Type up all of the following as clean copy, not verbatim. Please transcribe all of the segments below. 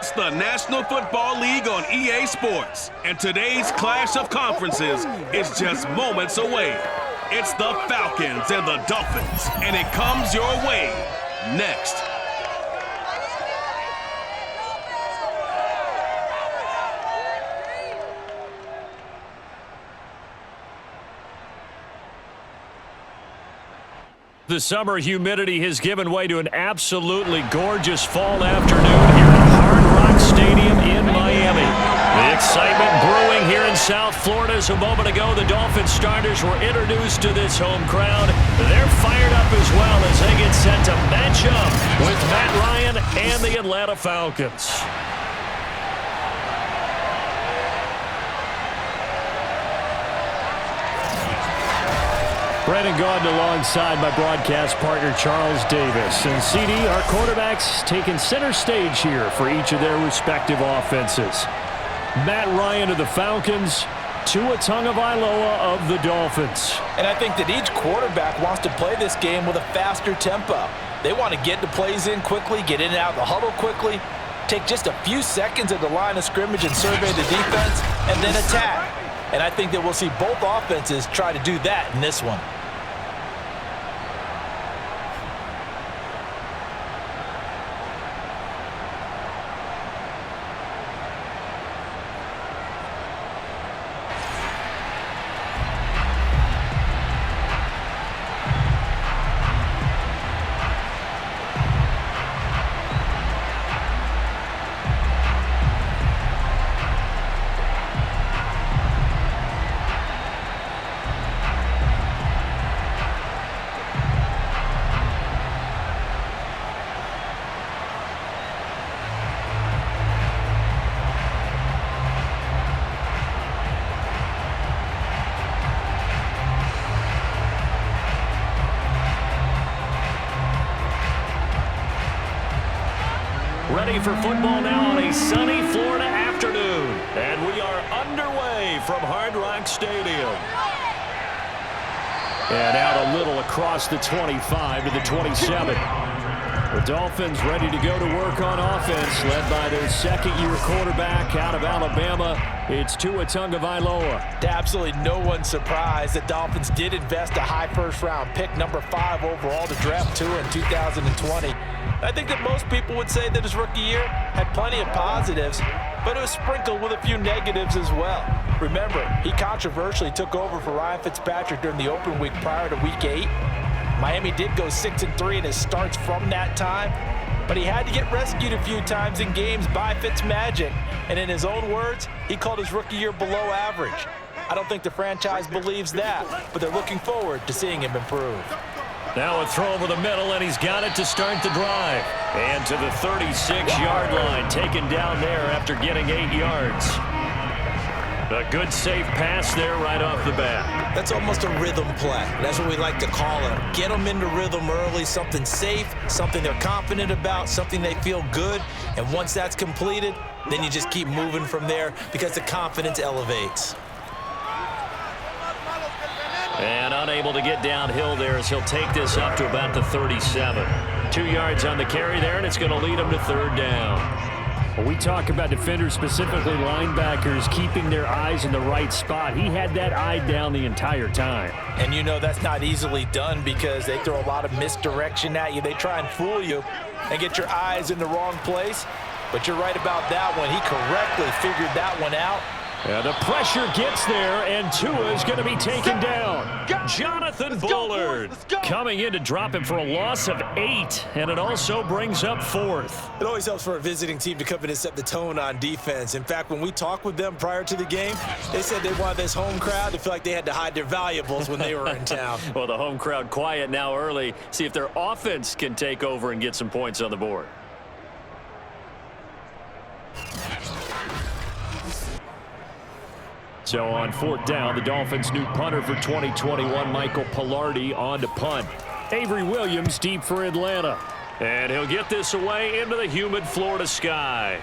It's the National Football League on EA Sports, and today's clash of conferences is just moments away. It's the Falcons and the Dolphins, and it comes your way next. The summer humidity has given way to an absolutely gorgeous fall afternoon here at Hard Rock Stadium in Miami. The excitement brewing here in South Florida. As a moment ago, the Dolphins starters were introduced to this home crowd. They're fired up as well as they get set to match up with Matt Ryan and the Atlanta Falcons. Brandon Gaudin alongside my broadcast partner Charles Davis. And CD, our quarterbacks taking center stage here for each of their respective offenses. Matt Ryan of the Falcons, Tua Tagovailoa of the Dolphins. And I think that each quarterback wants to play this game with a faster tempo. They want to get the plays in quickly, get in and out of the huddle quickly, take just a few seconds at the line of scrimmage and survey the defense, and then attack. And I think that we'll see both offenses try to do that in this one. Ready for football now on a sunny Florida afternoon. And we are underway from Hard Rock Stadium. And out a little across the 25 to the 27. The Dolphins ready to go to work on offense, led by their second-year quarterback out of Alabama. It's Tua Tagovailoa. To absolutely no one's surprise, the Dolphins did invest a high first-round pick, number 5 overall, to draft Tua in 2020. I think that most people would say that his rookie year had plenty of positives, but it was sprinkled with a few negatives as well. Remember, he controversially took over for Ryan Fitzpatrick during the open week prior to Week 8. Miami did go 6-3 in his starts from that time, but he had to get rescued a few times in games by Fitzmagic, and in his own words, he called his rookie year below average. I don't think the franchise believes that, but they're looking forward to seeing him improve. Now a throw over the middle, and he's got it to start the drive. And to the 36-yard line, taken down there after getting 8 yards. A good, safe pass there right off the bat. That's almost a rhythm play. That's what we like to call it. Get them into rhythm early, something safe, something they're confident about, something they feel good. And once that's completed, then you just keep moving from there because the confidence elevates. And unable to get downhill there as he'll take this up to about the 37. 2 yards on the carry there, and it's going to lead him to third down. When we talk about defenders, specifically linebackers, keeping their eyes in the right spot, he had that eye down the entire time. And you know that's not easily done because they throw a lot of misdirection at you. They try and fool you and get your eyes in the wrong place. But you're right about that one. He correctly figured that one out. Yeah, the pressure gets there, and Tua is going to be taken down. Jonathan Bullard coming in to drop him for a loss of 8, and it also brings up 4th. It always helps for a visiting team to come in and set the tone on defense. In fact, when we talked with them prior to the game, they said they wanted this home crowd to feel like they had to hide their valuables when they were in town. Well, the home crowd quiet now early. See if their offense can take over and get some points on the board. So on 4th down, the Dolphins' new punter for 2021, Michael Palardy, on to punt. Avery Williams deep for Atlanta. And he'll get this away into the humid Florida sky.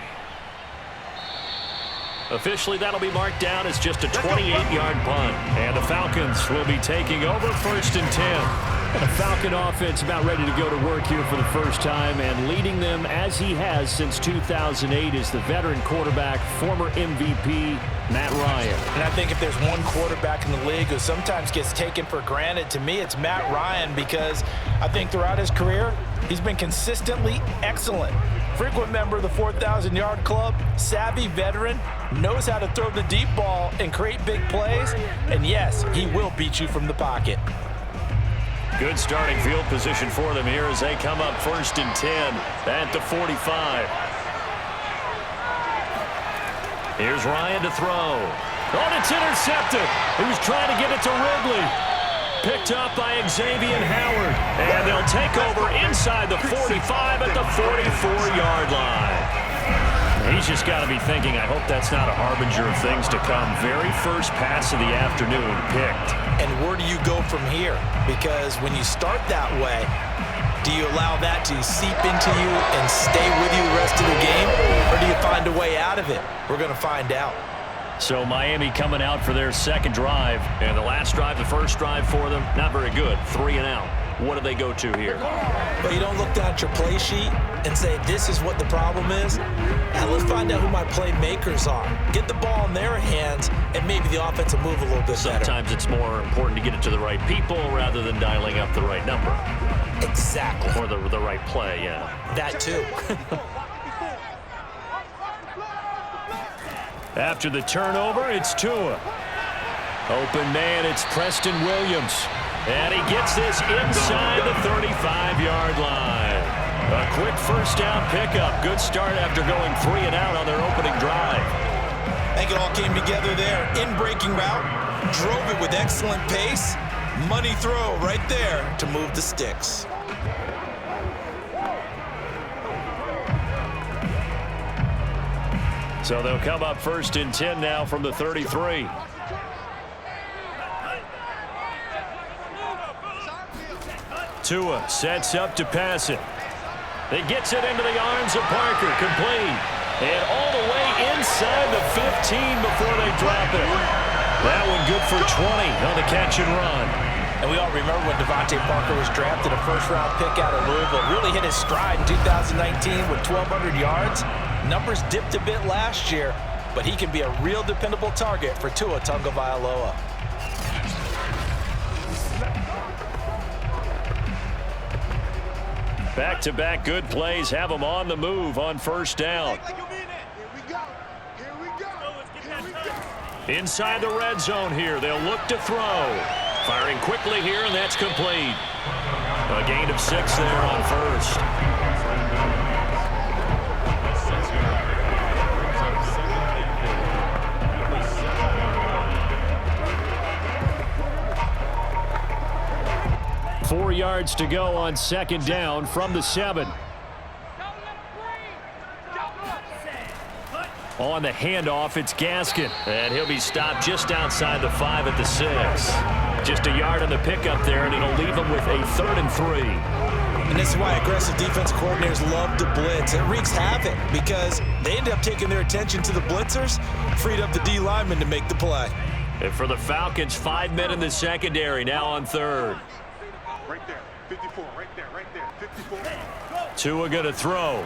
Officially, that'll be marked down as just a 28-yard punt. And the Falcons will be taking over 1st and 10. And the Falcon offense about ready to go to work here for the first time, and leading them as he has since 2008 is the veteran quarterback, former MVP, Matt Ryan. And I think if there's one quarterback in the league who sometimes gets taken for granted, to me it's Matt Ryan, because I think throughout his career, he's been consistently excellent. Frequent member of the 4,000-yard club, savvy veteran, knows how to throw the deep ball and create big plays, and yes, he will beat you from the pocket. Good starting field position for them here as they come up 1st and 10 at the 45. Here's Ryan to throw. Oh, it's intercepted. He was trying to get it to Ridley. Picked up by Xavier Howard. And they'll take over inside the 45 at the 44-yard line. He's just got to be thinking, I hope that's not a harbinger of things to come. Very first pass of the afternoon picked. And where do you go from here? Because when you start that way, do you allow that to seep into you and stay with you the rest of the game? Or do you find a way out of it? We're going to find out. So Miami coming out for their second drive. And the last drive, the first drive for them, not very good. 3 and out. What do they go to here? Well, you don't look down at your play sheet and say, this is what the problem is. Now, let's find out who my playmakers are. Get the ball in their hands, and maybe the offense will move a little bit better. Sometimes it's more important to get it to the right people rather than dialing up the right number. Exactly. Or the right play, yeah. That too. After the turnover, it's Tua. Open man, it's Preston Williams. And he gets this inside the 35-yard line. A quick first down pickup. Good start after going 3 and out on their opening drive. I think it all came together there. In-breaking route, drove it with excellent pace. Money throw right there to move the sticks. So they'll come up 1st and 10 now from the 33. Tua sets up to pass it. He gets it into the arms of Parker, complete. And all the way inside the 15 before they drop it. That one good for 20 on the catch and run. And we all remember when Devontae Parker was drafted, a first-round pick out of Louisville. Really hit his stride in 2019 with 1,200 yards. Numbers dipped a bit last year, but he can be a real dependable target for Tua Tagovailoa. Back-to-back good plays have them on the move on first down. Inside the red zone here, they'll look to throw. Firing quickly here, and that's complete. A gain of 6 there on first. Four yards to go on second down from the 7. On the handoff, it's Gaskin. And he'll be stopped just outside the 5 at the 6. Just a yard on the pickup there, and it'll leave him with a 3rd and 3. And this is why aggressive defense coordinators love to blitz. It wreaks havoc because they end up taking their attention to the blitzers, freed up the D lineman to make the play. And for the Falcons, 5 men in the secondary, now on 3rd. Right there, 54, right there, 54. Tua going to throw.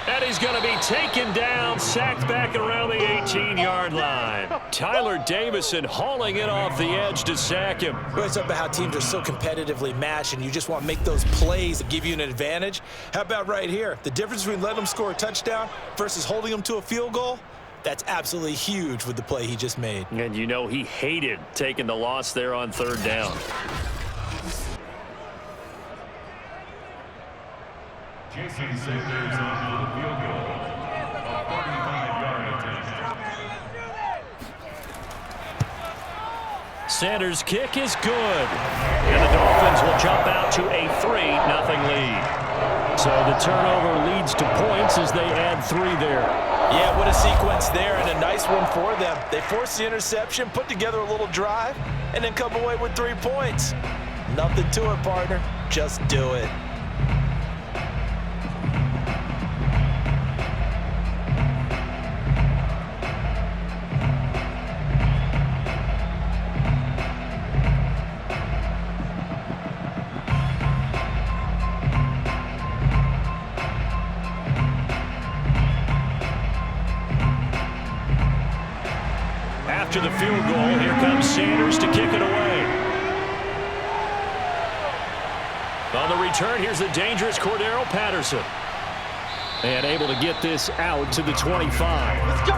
And he's going to be taken down, sacked back around the 18-yard line. Tyler Davison hauling it off the edge to sack him. We always talk about how teams are so competitively matched and you just want to make those plays that give you an advantage. How about right here? The difference between letting them score a touchdown versus holding them to a field goal? That's absolutely huge with the play he just made. And you know he hated taking the loss there on 3rd down. Jason Sanders on for the field goal. A 45-yard attempt. Sanders' kick is good. And the Dolphins will jump out to a 3-0 lead. So the turnover leads to points as they add 3 there. Yeah, what a sequence there, and a nice one for them. They forced the interception, put together a little drive, and then come away with 3 points. Nothing to it, partner. Just do it. after the field goal. Here comes Sanders to kick it away. On the return, here's the dangerous Cordero Patterson. And able to get this out to the 25. Let's go,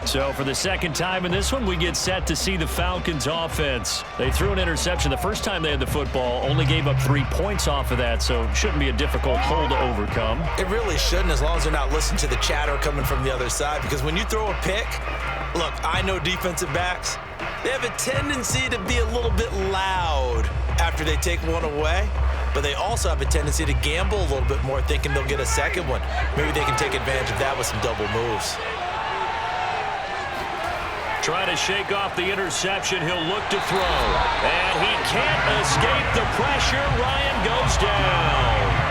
So for the second time in this one, we get set to see the Falcons offense. They threw an interception the first time they had the football, only gave up 3 points off of that, so it shouldn't be a difficult hole to overcome. It really shouldn't, as long as they're not listening to the chatter coming from the other side, because when you throw a pick, look, I know defensive backs, they have a tendency to be a little bit loud after they take one away, but they also have a tendency to gamble a little bit more, thinking they'll get a second one. Maybe they can take advantage of that with some double moves. Trying to shake off the interception. He'll look to throw. And he can't escape the pressure. Ryan goes down.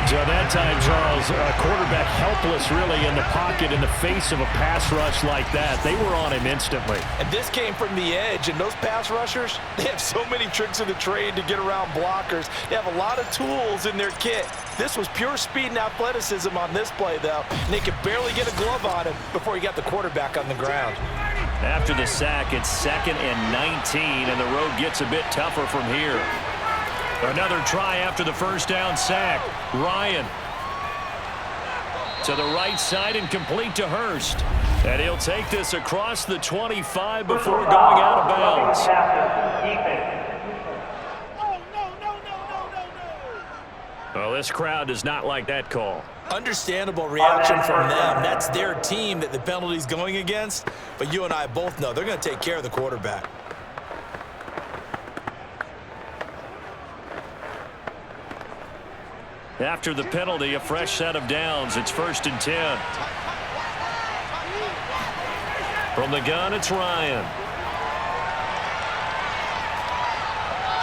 So that time, Charles, a quarterback helpless really in the pocket in the face of a pass rush like that. They were on him instantly. And this came from the edge, and those pass rushers, they have so many tricks of the trade to get around blockers. They have a lot of tools in their kit. This was pure speed and athleticism on this play, though, and they could barely get a glove on him before he got the quarterback on the ground. After the sack, it's 2nd and 19, and the road gets a bit tougher from here. Another try after the first down sack. Ryan to the right side and complete to Hurst. And he'll take this across the 25 before going out of bounds. Well, this crowd does not like that call. Understandable reaction from them. That's their team that the penalty's going against. But you and I both know they're going to take care of the quarterback. After the penalty, a fresh set of downs. It's 1st and 10. From the gun, it's Ryan.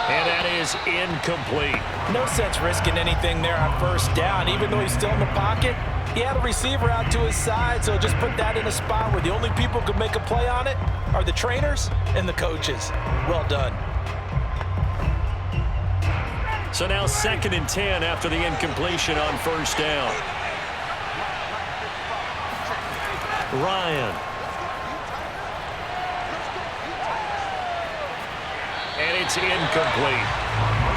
And that is incomplete. No sense risking anything there on first down. Even though he's still in the pocket, he had a receiver out to his side, so just put that in a spot where the only people who could make a play on it are the trainers and the coaches. Well done. So now 2nd and 10 after the incompletion on first down. Ryan. And it's incomplete.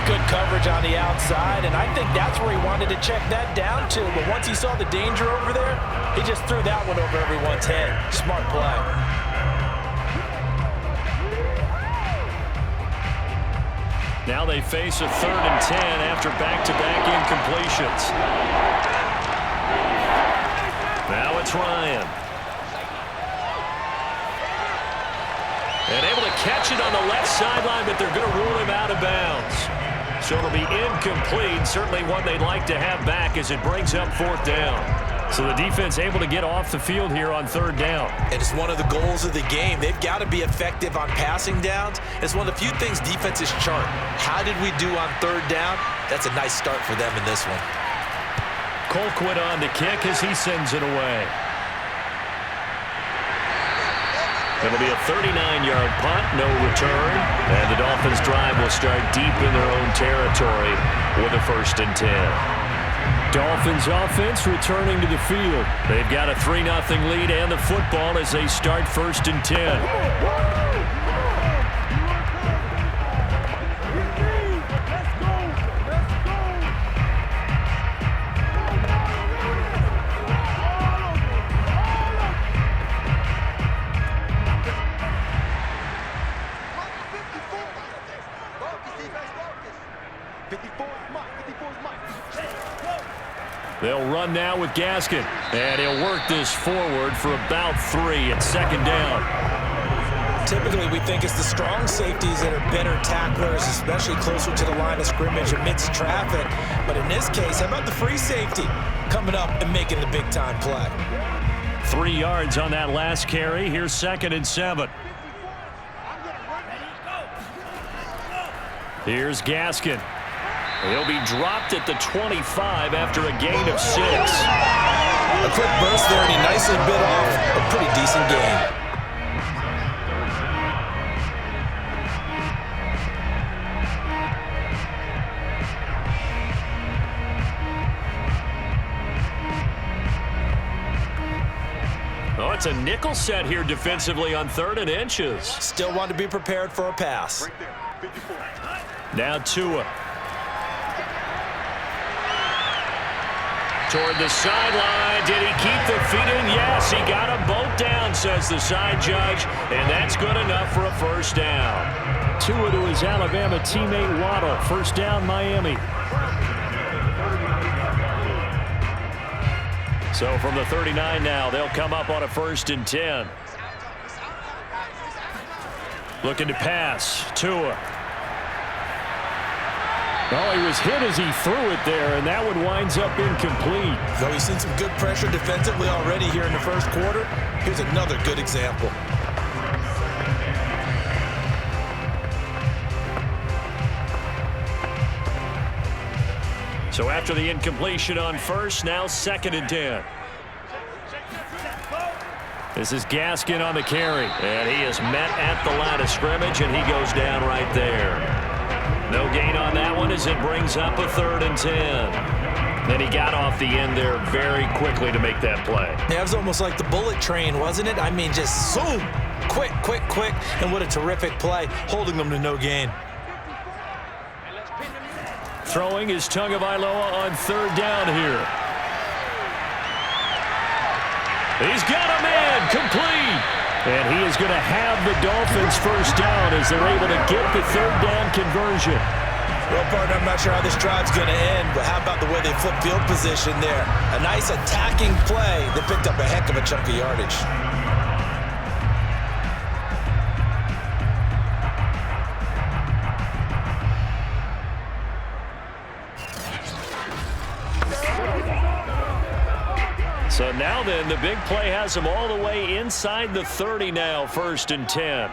Good coverage on the outside, and I think that's where he wanted to check that down to. But once he saw the danger over there, he just threw that one over everyone's head. Smart play. Now they face a 3rd and 10 after back-to-back incompletions. Now it's Ryan. And able to catch it on the left sideline, but they're going to rule him out of bounds. So it'll be incomplete, certainly one they'd like to have back as it brings up 4th down. So the defense able to get off the field here on 3rd down. And it's one of the goals of the game. They've got to be effective on passing downs. It's one of the few things defenses chart. How did we do on 3rd down? That's a nice start for them in this one. Colquitt on to kick as he sends it away. It'll be a 39-yard punt, no return. And the Dolphins drive will start deep in their own territory with a 1st and 10. Dolphins offense returning to the field. They've got a 3-0 lead and the football as they start 1st and 10. They'll run now with Gaskin, and he'll work this forward for about 3 at 2nd down. Typically, we think it's the strong safeties that are better tacklers, especially closer to the line of scrimmage amidst traffic. But in this case, how about the free safety coming up and making the big-time play? 3 yards on that last carry. Here's 2nd and 7. Here's Gaskin. He'll be dropped at the 25 after a gain of 6. A quick burst there, and he nicely bit off a pretty decent gain. it's a nickel set here defensively on 3rd and inches. Still want to be prepared for a pass. Now Tua. Toward the sideline. Did he keep the feet in? Yes, he got them both down, says the side judge, and that's good enough for a first down. Tua to his Alabama teammate Waddle. First down, Miami. So from the 39 now, they'll come up on a 1st and 10. Looking to pass. Tua. Oh, he was hit as he threw it there, and that one winds up incomplete. Though he's seen some good pressure defensively already here in the first quarter, here's another good example. So after the incompletion on 1st, now 2nd and 10. This is Gaskin on the carry, and he is met at the line of scrimmage, and he goes down right there. No gain on that one as it brings up a 3rd and 10. Then he got off the end there very quickly to make that play. Yeah, it was almost like the bullet train, wasn't it? I mean, just zoom, quick, and what a terrific play, holding them to no gain. Throwing is Tagovailoa on 3rd down here. He's got a man complete. And he is going to have the Dolphins first down as they're able to get the 3rd down conversion. Well, partner, I'm not sure how this drive's going to end, but how about the way they flip field position there? A nice attacking play that picked up a heck of a chunk of yardage. So now then, the big play has him all the way inside the 30 now, 1st and 10.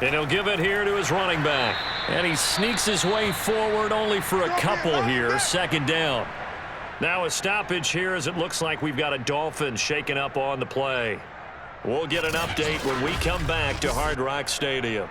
And he'll give it here to his running back. And he sneaks his way forward only for a couple here, 2nd down. Now a stoppage here as it looks like we've got a Dolphin shaking up on the play. We'll get an update when we come back to Hard Rock Stadium.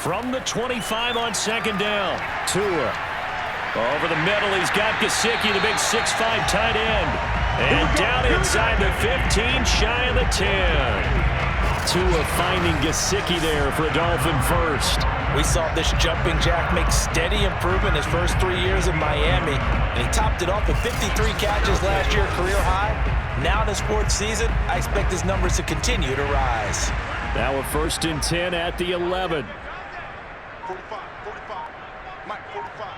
From the 25 on 2nd down. Tua. Over the middle, he's got Gesicki, the big 6'5" tight end. And down inside the 15, shy of the 10. Tua finding Gesicki there for a Dolphin first. We saw this jumping jack make steady improvement his first 3 years in Miami. And he topped it off with 53 catches last year, career high. Now in his 4th season, I expect his numbers to continue to rise. Now a 1st and 10 at the 11. 45, Mike, 45.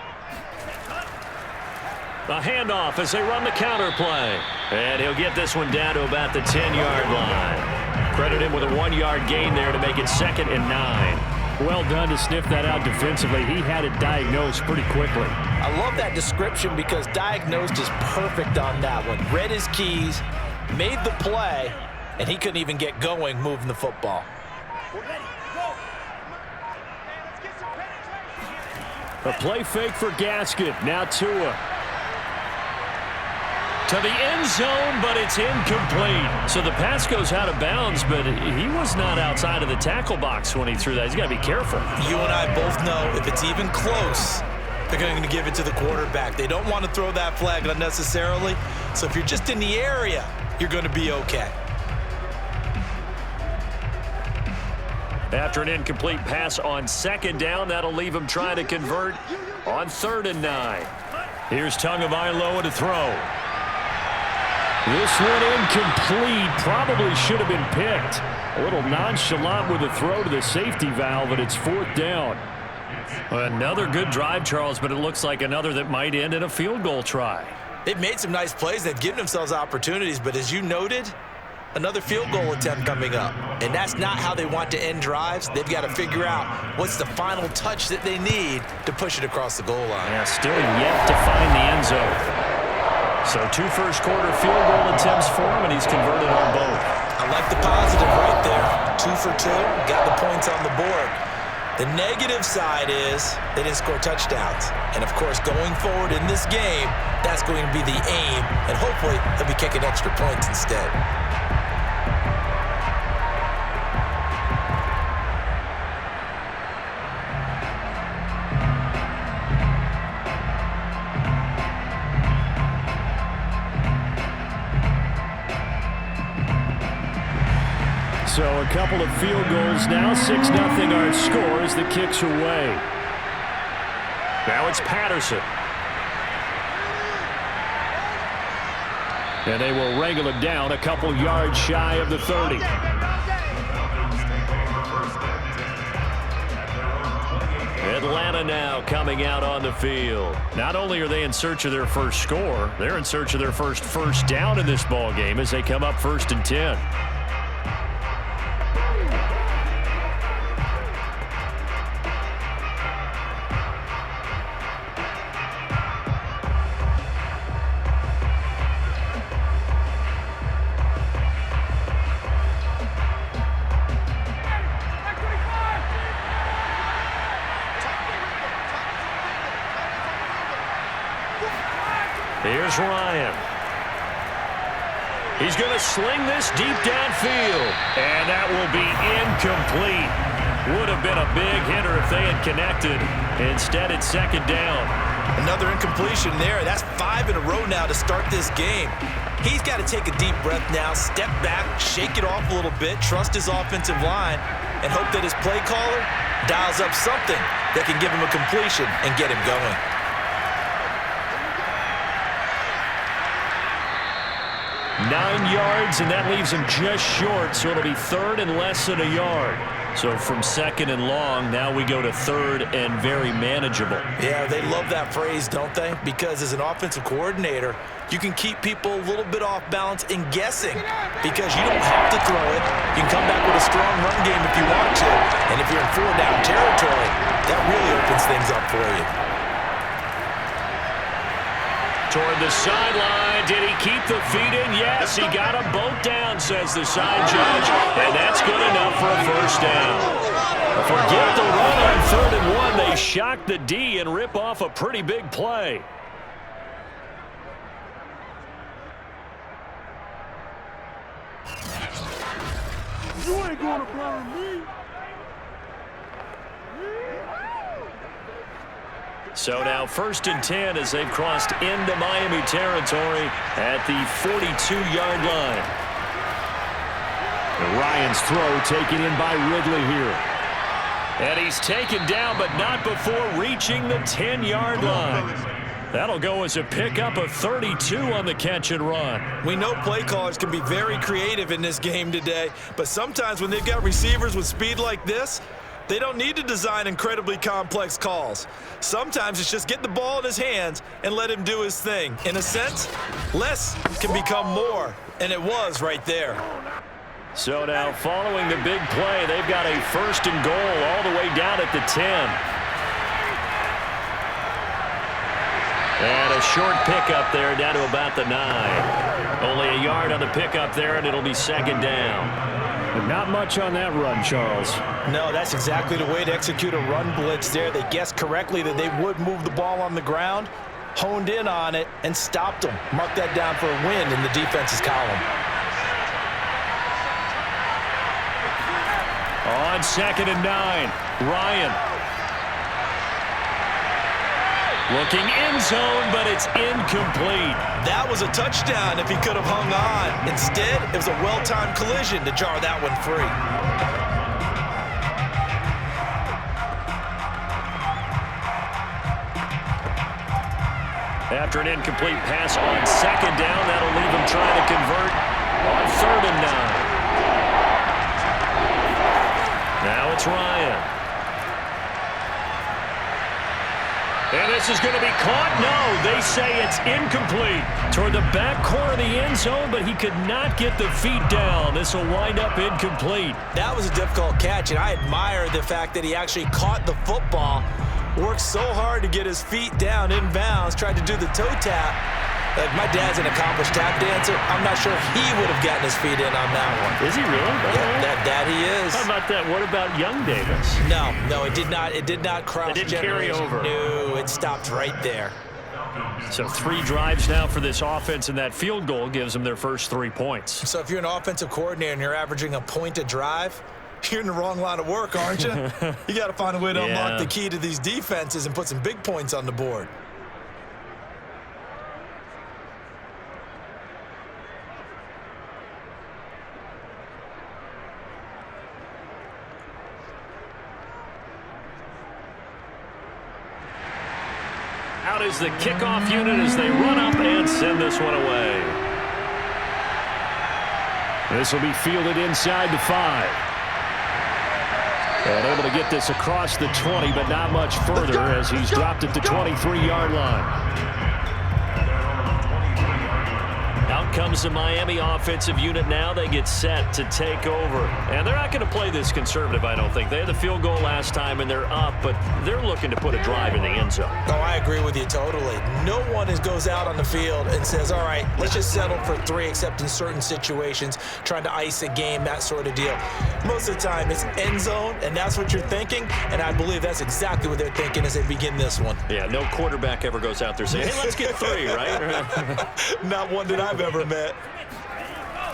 The handoff as they run the counter play. And he'll get this one down to about the 10-yard line. Credit him with a 1-yard gain there to make it 2nd and 9. Well done to sniff that out defensively. He had it diagnosed pretty quickly. I love that description because diagnosed is perfect on that one. Read his keys, made the play, and he couldn't even get going moving the football. A play fake for Gaskin. Now Tua. To the end zone, but it's incomplete. So the pass goes out of bounds, but he was not outside of the tackle box when he threw that. He's got to be careful. You and I both know if it's even close, they're going to give it to the quarterback. They don't want to throw that flag unnecessarily. So if you're just in the area, you're going to be okay. After an incomplete pass on 2nd down, that'll leave him trying to convert on 3rd and 9. Here's Tagovailoa to throw. This one incomplete. Probably should have been picked. A little nonchalant with the throw to the safety valve, and it's 4th down. Another good drive, Charles, but it looks like another that might end in a field goal try. They've made some nice plays. They've given themselves opportunities, but as you noted, another field goal attempt coming up. And that's not how they want to end drives. They've got to figure out what's the final touch that they need to push it across the goal line. Yeah, still yet to find the end zone. So 2 first-quarter field goal attempts for him, and he's converted on both. I like the positive right there. 2 for 2, got the points on the board. The negative side is they didn't score touchdowns. And, of course, going forward in this game, that's going to be the aim. And hopefully he'll be kicking extra points instead. So a couple of field goals now. 6-0 our score as the kick's away. Now it's Patterson. And they will wrangle him down a couple yards shy of the 30. Atlanta now coming out on the field. Not only are they in search of their first score, they're in search of their first down in this ball game as they come up 1st and 10. Here's Ryan. He's going to sling this deep downfield. And that will be incomplete. Would have been a big hitter if they had connected. Instead, it's 2nd down. Another incompletion there. That's 5 in a row now to start this game. He's got to take a deep breath now, step back, shake it off a little bit, trust his offensive line, and hope that his play caller dials up something that can give him a completion and get him going. Nine yards, and that leaves him just short, so it'll be 3rd and less than a yard. So from 2nd and long, now we go to 3rd and very manageable. Yeah, they love that phrase, don't they? Because as an offensive coordinator, you can keep people a little bit off balance and guessing because you don't have to throw it. You can come back with a strong run game if you want to. And if you're in 4-down territory, that really opens things up for you. Toward the sideline. Did he keep the feet in? Yes, he got them both down, says the side judge. And that's good enough for a 1st down. Forget the run on 3rd and 1. They shock the D and rip off a pretty big play. You ain't gonna burn me. So now 1st and 10 as they've crossed into Miami territory at the 42-yard line. And Ryan's throw taken in by Ridley here. And he's taken down, but not before reaching the 10-yard line. That'll go as a pickup of 32 on the catch and run. We know play callers can be very creative in this game today, but sometimes when they've got receivers with speed like this, they don't need to design incredibly complex calls. Sometimes it's just get the ball in his hands and let him do his thing. In a sense, less can become more, and it was right there. So now following the big play, they've got a 1st and goal all the way down at the 10. And a short pickup there down to about the 9. Only a yard on the pickup there, and it'll be 2nd down. But not much on that run, Charles. No, that's exactly the way to execute a run blitz there. They guessed correctly that they would move the ball on the ground, honed in on it, and stopped them. Mark that down for a win in the defense's column. On 2nd and 9, Ryan. Looking end zone, but it's incomplete. That was a touchdown if he could have hung on. Instead, it was a well-timed collision to jar that one free. After an incomplete pass on 2nd down, that'll leave him trying to convert on 3rd and 9. Now it's Ryan. And this is going to be caught. No, they say it's incomplete. Toward the back corner of the end zone, but he could not get the feet down. This will wind up incomplete. That was a difficult catch, and I admire the fact that he actually caught the football, worked so hard to get his feet down in bounds, tried to do the toe tap, Like, my dad's an accomplished tap dancer. I'm not sure he would have gotten his feet in on that one. Is he really? Yeah, that he is. How about that? What about young Davis? No, it did not. It did not cross. It didn't carry over. No, it stopped right there. So 3 drives now for this offense, and that field goal gives them their first 3 points. So if you're an offensive coordinator and you're averaging a point a drive, you're in the wrong line of work, aren't you? You got to find a way to unlock the key to these defenses and put some big points on the board. Out is the kickoff unit as they run up and send this one away. This will be fielded inside the 5. And able to get this across the 20, but not much further as he's dropped at the 23-yard line. Out comes the Miami offensive unit now. They get set to take over. And they're not going to play this conservative, I don't think. They had the field goal last time, and they're up, but they're looking to put a drive in the end zone. Oh, I agree with you totally. No one goes out on the field and says, all right, let's just settle for 3, except in certain situations, trying to ice a game, that sort of deal. Most of the time, it's end zone, and that's what you're thinking, and I believe that's exactly what they're thinking as they begin this one. Yeah, no quarterback ever goes out there saying, hey, let's get 3, right? Not one that I've ever met.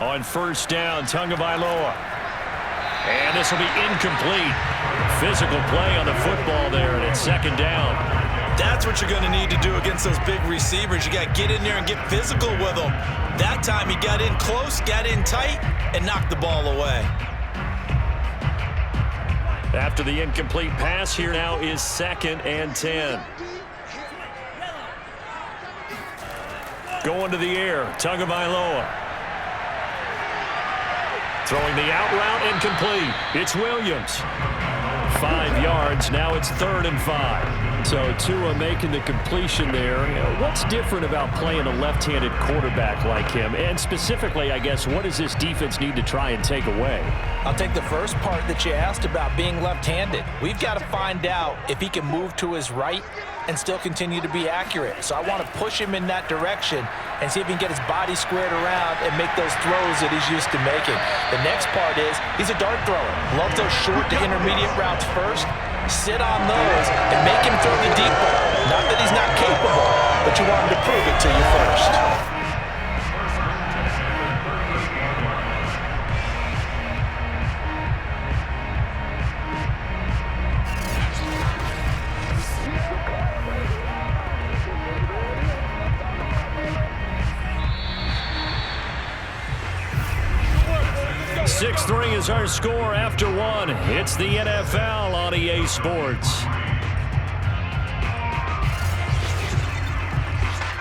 On first down, Tagovailoa. And this will be incomplete. Physical play on the football there, and it's second down. That's what you're going to need to do against those big receivers. You got to get in there and get physical with them. That time he got in close, got in tight, and knocked the ball away. After the incomplete pass, here now is 2nd and 10. Going to the air, Tagovailoa. Throwing the out route incomplete. It's Williams. 5 yards. Now it's 3rd and 5. So Tua making the completion there. What's different about playing a left-handed quarterback like him? And specifically, I guess, what does this defense need to try and take away? I'll take the first part that you asked about being left-handed. We've got to find out if he can move to his right and still continue to be accurate. So I want to push him in that direction and see if he can get his body squared around and make those throws that he's used to making. The next part is he's a dart thrower. Loves those short to intermediate routes first. Sit on those and make him throw the deep ball. Not that he's not capable, but you want him to prove it to you first. 6-3 is our score after 1. It's the NFL on EA Sports.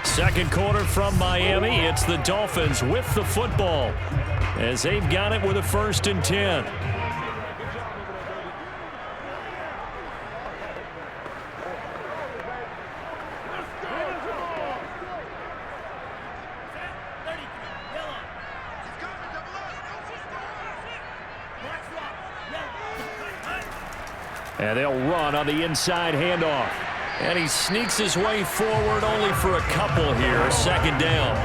Second quarter from Miami. It's the Dolphins with the football as they've got it with a 1st and 10. And they'll run on the inside handoff. And he sneaks his way forward only for a couple here. 2nd down.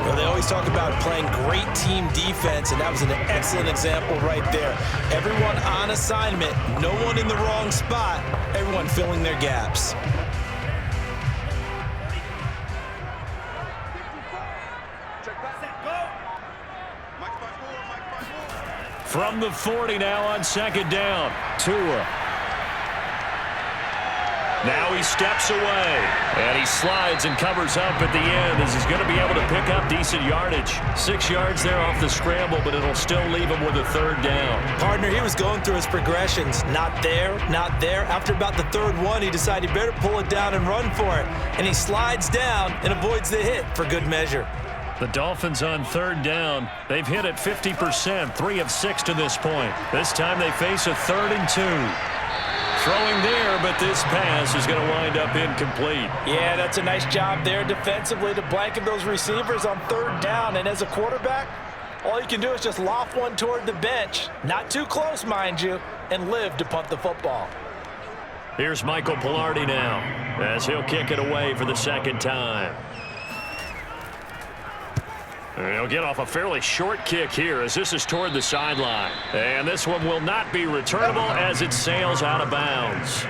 Well, they always talk about playing great team defense, and that was an excellent example right there. Everyone on assignment, no one in the wrong spot, everyone filling their gaps. From the 40 now on 2nd down. Tua. Now he steps away. And he slides and covers up at the end as he's going to be able to pick up decent yardage. 6 yards there off the scramble, but it'll still leave him with a 3rd down. Partner, he was going through his progressions. Not there, not there. After about the 3rd one, he decided he better pull it down and run for it. And he slides down and avoids the hit for good measure. The Dolphins on 3rd down. They've hit it 50%, 3 of 6 to this point. This time they face a 3rd and 2. Throwing there, but this pass is going to wind up incomplete. Yeah, that's a nice job there defensively to blanket those receivers on 3rd down. And as a quarterback, all you can do is just loft one toward the bench. Not too close, mind you, and live to punt the football. Here's Michael Pilardi now as he'll kick it away for the 2nd time. He'll get off a fairly short kick here as this is toward the sideline. And this one will not be returnable as it sails out of bounds.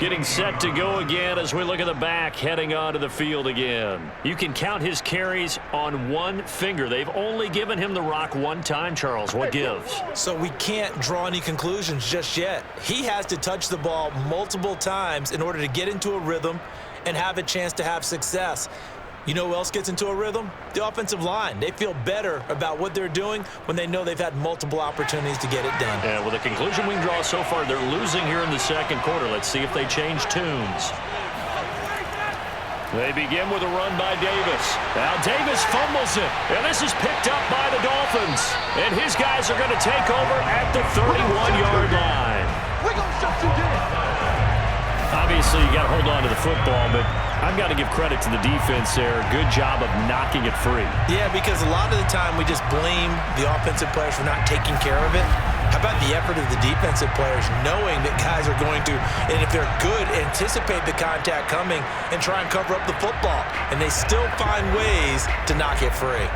Getting set to go again as we look at the back heading onto the field again. You can count his carries on one finger. They've only given him the rock one time, Charles. What gives? So we can't draw any conclusions just yet. He has to touch the ball multiple times in order to get into a rhythm and have a chance to have success. You know who else gets into a rhythm? The offensive line. They feel better about what they're doing when they know they've had multiple opportunities to get it done. And with the conclusion we can draw so far, they're losing here in the second quarter. Let's see if they change tunes. They begin with a run by Davis. Now Davis fumbles it, and this is picked up by the Dolphins. And his guys are going to take over at the 31-yard line. We're going to shut you down. Obviously, you got to hold on to the football, but I've got to give credit to the defense there. Good job of knocking it free. Yeah, because a lot of the time we just blame the offensive players for not taking care of it. How about the effort of the defensive players knowing that guys are going to, and if they're good, anticipate the contact coming and try and cover up the football. And they still find ways to knock it free.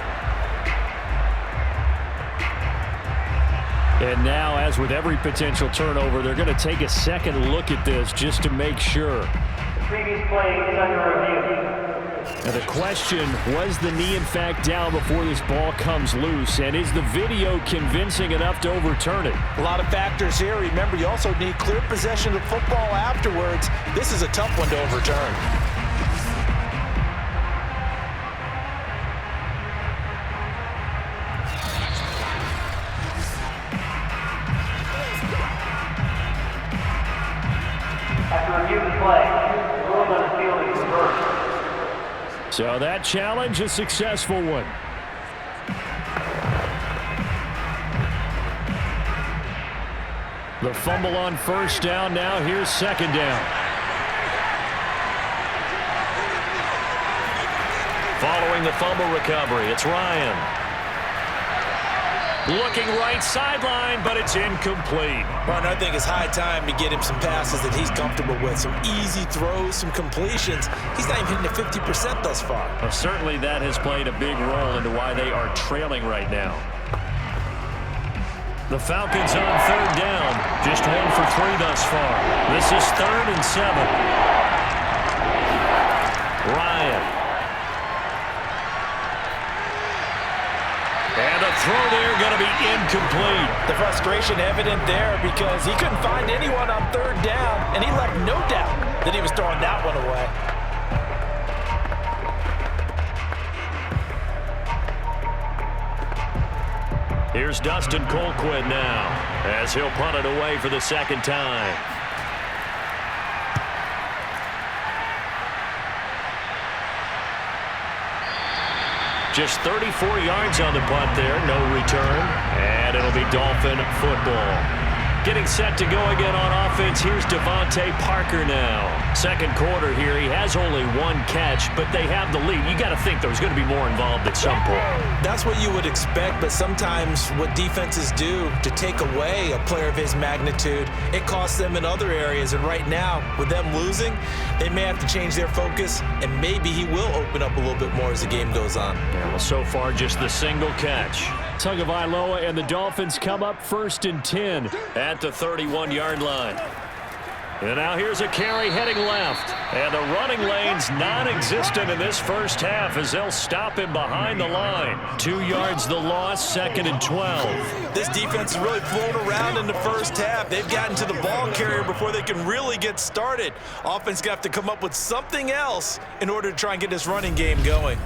And now, as with every potential turnover, they're going to take a second look at this just to make sure. The previous play is under review. Now the question, was the knee in fact down before this ball comes loose? And is the video convincing enough to overturn it? A lot of factors here. Remember, you also need clear possession of football afterwards. This is a tough one to overturn. After review of the play, ruled on the field is reversed. So that challenge, a successful one. The fumble on first down. Now here's second down. Following the fumble recovery, it's Ryan. Looking right sideline, but it's incomplete. Ron, I think it's high time to get him some passes that he's comfortable with. Some easy throws, some completions. He's not even hitting the 50% thus far. Well, certainly that has played a big role into why they are trailing right now. The Falcons on third down. Just 1 for 3 thus far. This is 3rd and 7. Ryan. And a throw there going to be incomplete. The frustration evident there because he couldn't find anyone on third down, and he left no doubt that he was throwing that one away. Here's Dustin Colquitt now as he'll punt it away for the second time. Just 34 yards on the punt there, no return, and it'll be Dolphin football. Getting set to go again on offense, here's Devontae Parker now. Second quarter here, he has only 1 catch, but they have the lead. You got to think there's going to be more involved at some point. That's what you would expect, but sometimes what defenses do to take away a player of his magnitude, it costs them in other areas. And right now, with them losing, they may have to change their focus, and maybe he will open up a little bit more as the game goes on. Yeah, well, so far, just the single catch. Tagovailoa and the Dolphins come up 1st and 10 at the 31-yard line. And now here's a carry heading left. And the running lane's non-existent in this first half as they'll stop him behind the line. 2 yards the loss, 2nd and 12. This defense has really flown around in the first half. They've gotten to the ball carrier before they can really get started. Offense got to come up with something else in order to try and get this running game going.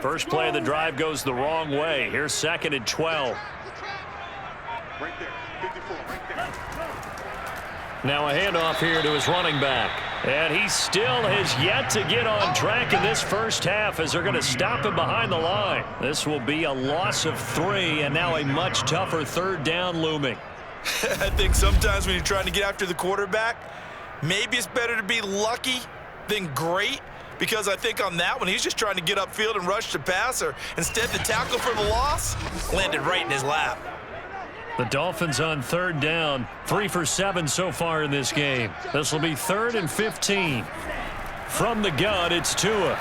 First play of the drive goes the wrong way. Here's 2nd and 12. Right there, 54, right there. Now a handoff here to his running back. And he still has yet to get on track in this first half as they're going to stop him behind the line. This will be a loss of 3 and now a much tougher 3rd down looming. I think sometimes when you're trying to get after the quarterback, maybe it's better to be lucky than great. because I think on that one, he's just trying to get upfield and rush the passer. Instead, the tackle for the loss landed right in his lap. The Dolphins on third down, 3 for 7 so far in this game. This will be 3rd and 15. From the gun, it's Tua.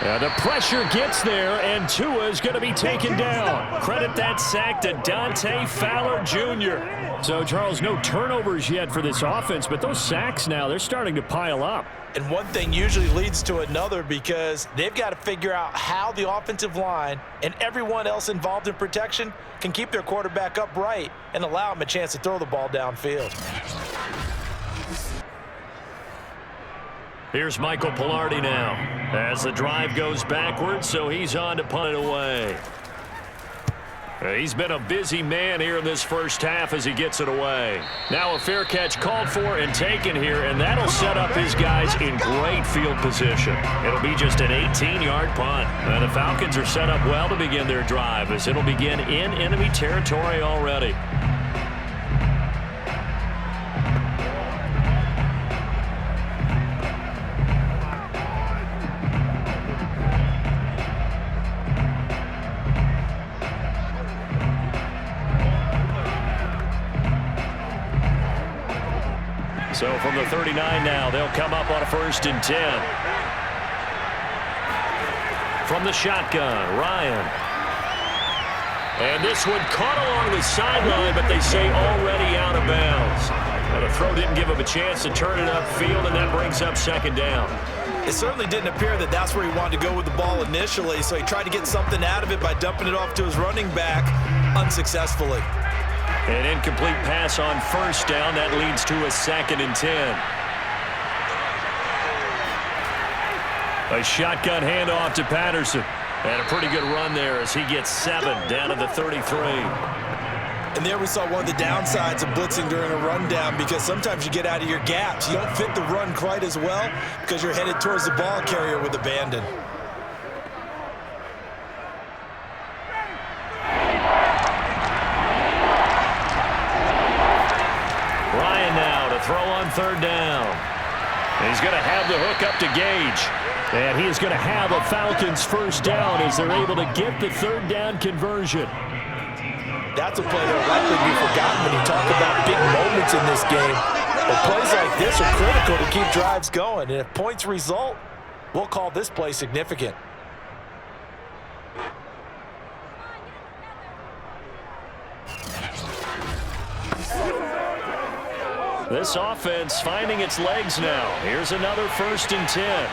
And the pressure gets there, and Tua is going to be taken down. Credit that sack to Dante Fowler Jr. So, Charles, no turnovers yet for this offense, but those sacks now, they're starting to pile up. And one thing usually leads to another because they've got to figure out how the offensive line and everyone else involved in protection can keep their quarterback upright and allow him a chance to throw the ball downfield. Here's Michael Pilardi now as the drive goes backwards, so he's on to punt it away. He's been a busy man here in this first half as he gets it away. Now a fair catch called for and taken here, and that'll set up his guys in great field position. It'll be just an 18-yard punt. And the Falcons are set up well to begin their drive as it'll begin in enemy territory already. So from the 39 now, they'll come up on a 1st and 10. From the shotgun, Ryan. And this one caught along the sideline, but they say already out of bounds. Now the throw didn't give him a chance to turn it upfield, and that brings up 2nd down. It certainly didn't appear that that's where he wanted to go with the ball initially, so he tried to get something out of it by dumping it off to his running back unsuccessfully. An incomplete pass on 1st down. That leads to a 2nd and 10. A shotgun handoff to Patterson. And a pretty good run there as he gets 7 down to the 33. And there we saw one of the downsides of blitzing during a rundown because sometimes you get out of your gaps. You don't fit the run quite as well because you're headed towards the ball carrier with abandon. Throw on 3rd down. He's going to have the hook up to Gage. And he is going to have a Falcons 1st down as they're able to get the 3rd down conversion. That's a play that will likely be forgotten when you talk about big moments in this game. But plays like this are critical to keep drives going. And if points result, we'll call this play significant. This offense finding its legs now. Here's another 1st and 10.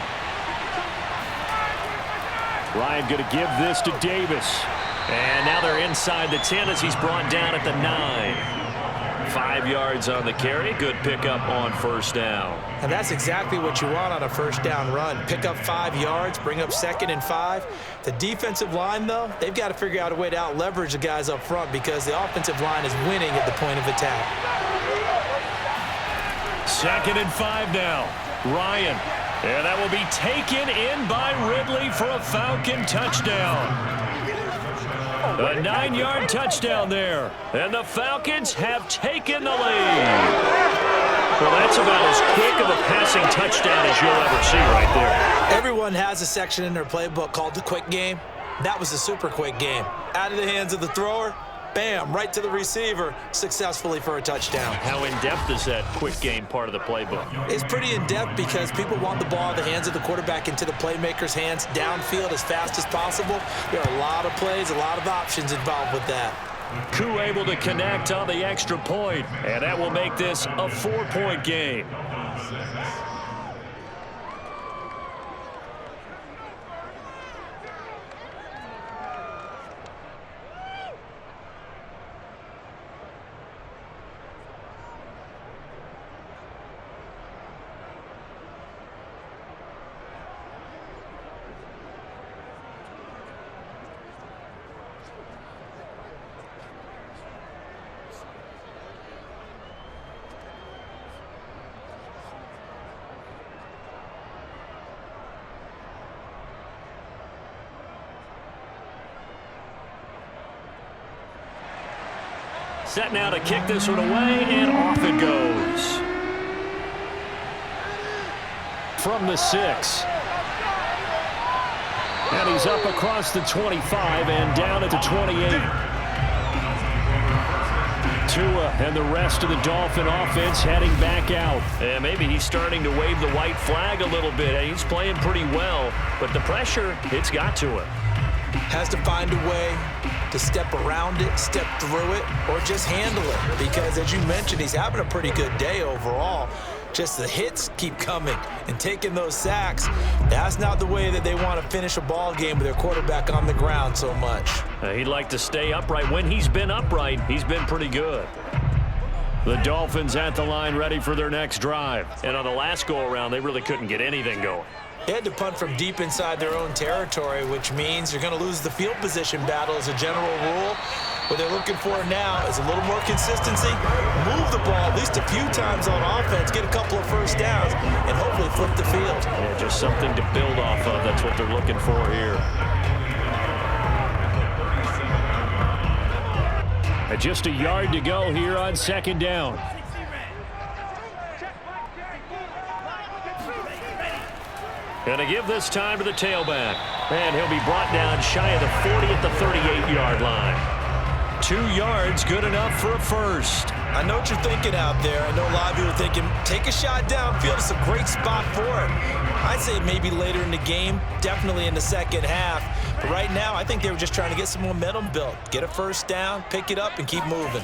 Ryan going to give this to Davis. And now they're inside the 10 as he's brought down at the 9. 5 yards on the carry. Good pickup on 1st down. And that's exactly what you want on a 1st down run. Pick up 5 yards, bring up 2nd and 5. The defensive line, though, they've got to figure out a way to out-leverage the guys up front because the offensive line is winning at the point of attack. 2nd and 5 now. Ryan. And that will be taken in by Ridley for a Falcon touchdown. A 9-yard touchdown there. And the Falcons have taken the lead. Well, that's about as quick of a passing touchdown as you'll ever see right there. Everyone has a section in their playbook called the quick game. That was the super quick game. Out of the hands of the thrower, bam, right to the receiver, successfully for a touchdown. How in-depth is that quick game part of the playbook? It's pretty in-depth because people want the ball in the hands of the quarterback into the playmaker's hands downfield as fast as possible. There are a lot of plays, a lot of options involved with that. Koo able to connect on the extra point, and that will make this a 4-point game. Set now to kick this one away, and off it goes. from the 6. And he's up across the 25 and down at the 28. Tua and the rest of the Dolphin offense heading back out. And maybe he's starting to wave the white flag a little bit. He's playing pretty well, but the pressure, it's got to him. Has to find a way to step around it, step through it, or just handle it. Because as you mentioned, he's having a pretty good day overall. Just the hits keep coming and taking those sacks. That's not the way that they want to finish a ball game with their quarterback on the ground so much. He'd like to stay upright. When he's been upright, he's been pretty good. The Dolphins at the line ready for their next drive. And on the last go-around, they really couldn't get anything going. They had to punt from deep inside their own territory, which means you're going to lose the field position battle as a general rule. What they're looking for now is a little more consistency, move the ball at least a few times on offense, get a couple of first downs, and hopefully flip the field. Yeah, just something to build off of. That's what they're looking for here. Just a yard to go here on second down. Going to give this time to the tailback. And he'll be brought down shy of the 40 at the 38-yard line. 2 yards, good enough for a first. I know what you're thinking out there. I know a lot of you are thinking, take a shot downfield. It's a great spot for it. I'd say maybe later in the game, definitely in the second half. But right now, I think they were just trying to get some momentum built. Get a first down, pick it up, and keep moving.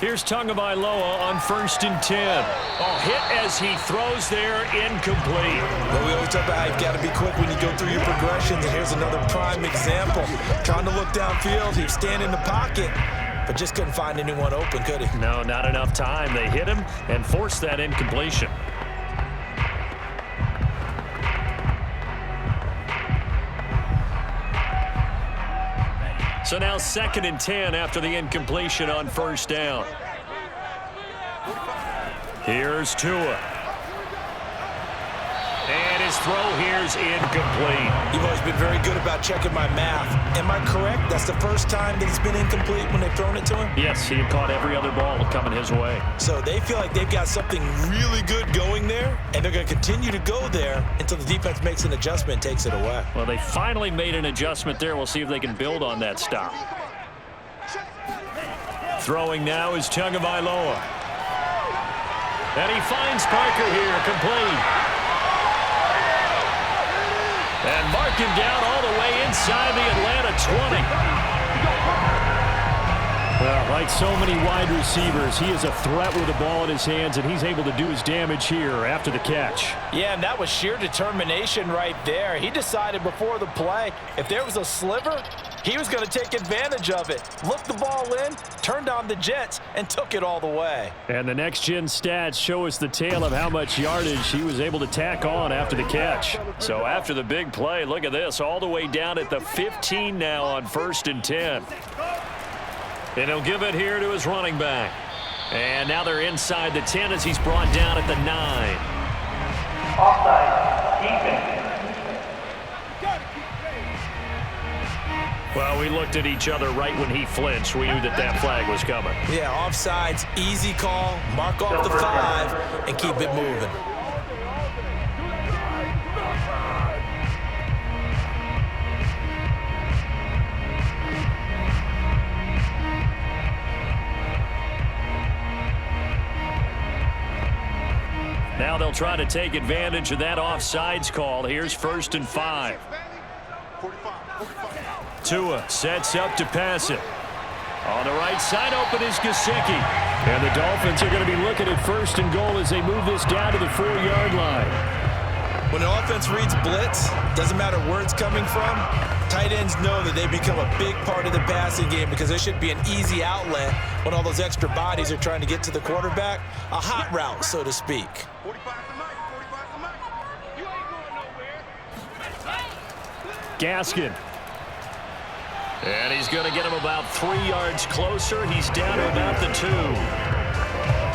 Here's Tagovailoa on 1st and 10. Oh, hit as he throws there, incomplete. Well, we always talk about how you've got to be quick when you go through your progressions, and here's another prime example. Trying to look downfield, he'd stand in the pocket, but just couldn't find anyone open, could he? No, not enough time. They hit him and forced that incompletion. So now 2nd and 10 after the incompletion on 1st down. Here's Tua. And his throw here's incomplete. You've always been very good about checking my math. Am I correct? That's the first time that it's been incomplete when they've thrown it to him? Yes, he had caught every other ball coming his way. So they feel like they've got something really good going there, and they're going to continue to go there until the defense makes an adjustment and takes it away. Well, they finally made an adjustment there. We'll see if they can build on that stop. Throwing now is Tagovailoa. And he finds Parker here, complete. And mark him down all the way inside the Atlanta 20. Well, like so many wide receivers, he is a threat with the ball in his hands, and he's able to do his damage here after the catch. Yeah, and that was sheer determination right there. He decided before the play, if there was a sliver, he was going to take advantage of it. Looked the ball in, turned on the jets, and took it all the way. And the next-gen stats show us the tale of how much yardage he was able to tack on after the catch. So after the big play, look at this, all the way down at the 15 now on 1st and 10. And he'll give it here to his running back. And now they're inside the 10 as he's brought down at the 9. Offside, defense. Well, we looked at each other right when he flinched. We knew that that flag was coming. Yeah, offsides, easy call, mark off the 5, and keep it moving. Now they'll try to take advantage of that offsides call. Here's 1st and 5. Tua sets up to pass it. On the right side, open is Gesicki. And the Dolphins are going to be looking at 1st and goal as they move this down to the 4-yard line. When an offense reads blitz, doesn't matter where it's coming from, tight ends know that they become a big part of the passing game because there should be an easy outlet when all those extra bodies are trying to get to the quarterback. A hot route, so to speak. 45 tonight, 45 tonight. You ain't going nowhere. Gaskin. And he's going to get him about 3 yards closer. He's down to about the 2.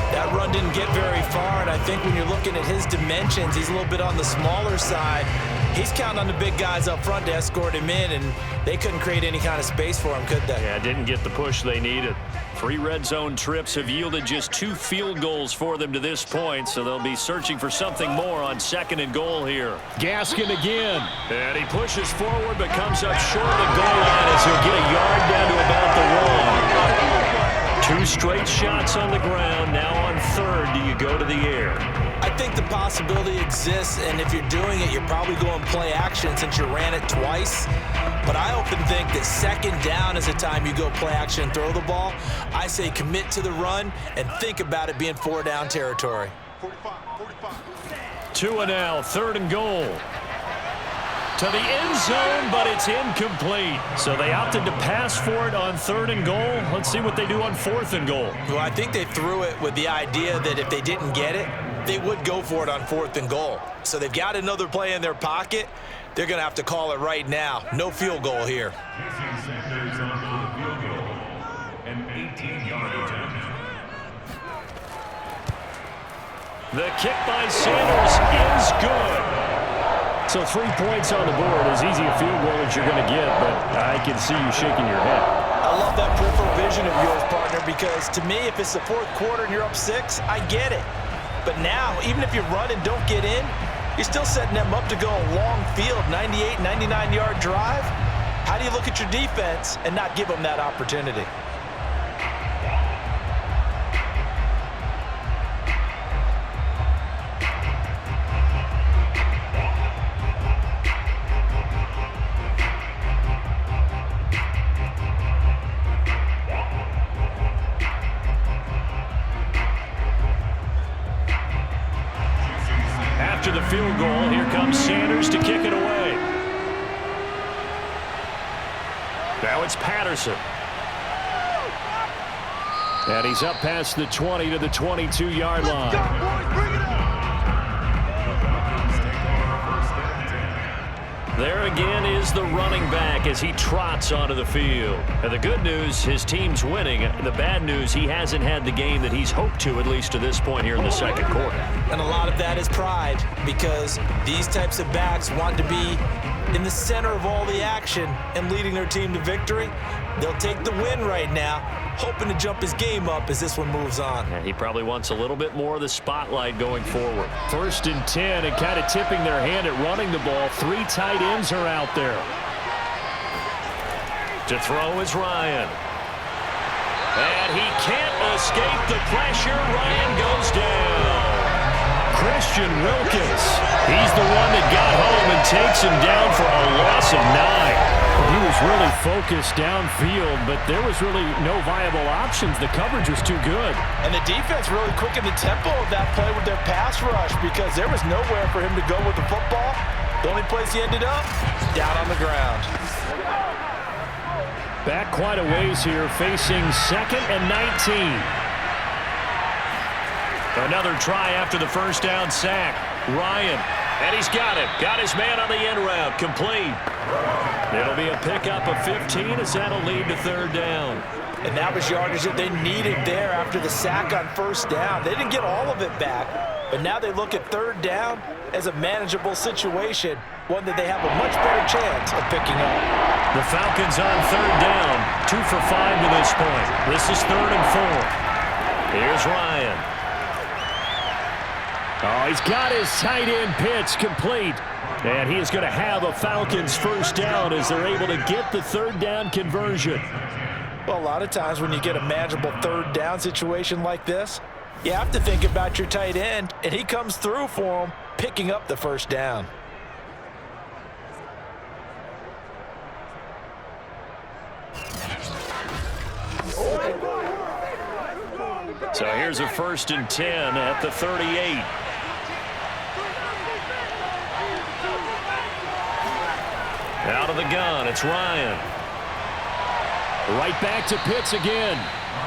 That run didn't get very far, and I think when you're looking at his dimensions, he's a little bit on the smaller side. He's counting on the big guys up front to escort him in, and they couldn't create any kind of space for him, could they? Yeah, didn't get the push they needed. 3 red zone trips have yielded just 2 field goals for them to this point, so they'll be searching for something more on 2nd and goal here. Gaskin again. And he pushes forward but comes up short of the goal line as he'll get a yard down to about the 1. 2 straight shots on the ground. Now on 3rd, do you go to the air? I think the possibility exists, and if you're doing it, you're probably going play action since you ran it twice. But I often think that 2nd down is the time you go play action and throw the ball. I say commit to the run and think about it being 4 down territory. 2 and now, 3rd and goal. To the end zone, but it's incomplete. So they opted to pass for it on 3rd and goal. Let's see what they do on 4th and goal. Well, I think they threw it with the idea that if they didn't get it, they would go for it on 4th and goal. So they've got another play in their pocket. They're going to have to call it right now. No field goal here. Casey Sanders on for the field goal. An 18-yard attempt. The kick by Sanders is good. So 3 points on the board, as easy a field goal as you're going to get, but I can see you shaking your head. I love that peripheral vision of yours, partner, because to me, if it's the 4th quarter and you're up 6, I get it. But now, even if you run and don't get in, you're still setting them up to go a long field, 98, 99-yard drive. How do you look at your defense and not give them that opportunity? After the field goal, here comes Sanders to kick it away. Now it's Patterson. And he's up past the 20 to the 22-yard line. There again is the running back as he trots onto the field. And the good news, his team's winning. The bad news, he hasn't had the game that he's hoped to, at least to this point here in the 2nd quarter. And a lot of that is pride, because these types of backs want to be in the center of all the action and leading their team to victory. They'll take the win right now, hoping to jump his game up as this one moves on. And he probably wants a little bit more of the spotlight going forward. 1st and 10, and kind of tipping their hand at running the ball. 3 tight ends are out there. To throw is Ryan. And he can't escape the pressure. Ryan goes down. Christian Wilkins. He's the one that got home and takes him down for a loss of 9. He was really focused downfield, but there was really no viable options. The coverage was too good. And the defense really quickened the tempo of that play with their pass rush, because there was nowhere for him to go with the football. The only place he ended up, down on the ground. Back quite a ways here, facing 2nd and 19. Another try after the 1st down sack. Ryan, and he's got it. Got his man on the end route, complete. It'll be a pickup of 15 as that'll lead to 3rd down. And that was yardage that they needed there after the sack on 1st down. They didn't get all of it back, but now they look at 3rd down as a manageable situation, one that they have a much better chance of picking up. The Falcons on 3rd down, 2 for 5 to this point. This is 3rd and 4. Here's Ryan. Oh, he's got his tight end pitch complete. And he is going to have a Falcons 1st down as they're able to get the 3rd down conversion. Well, a lot of times when you get a manageable 3rd down situation like this, you have to think about your tight end, and he comes through for him, picking up the 1st down. So here's a 1st and 10 at the 38. Out of the gun, it's Ryan. Right back to Pitts again.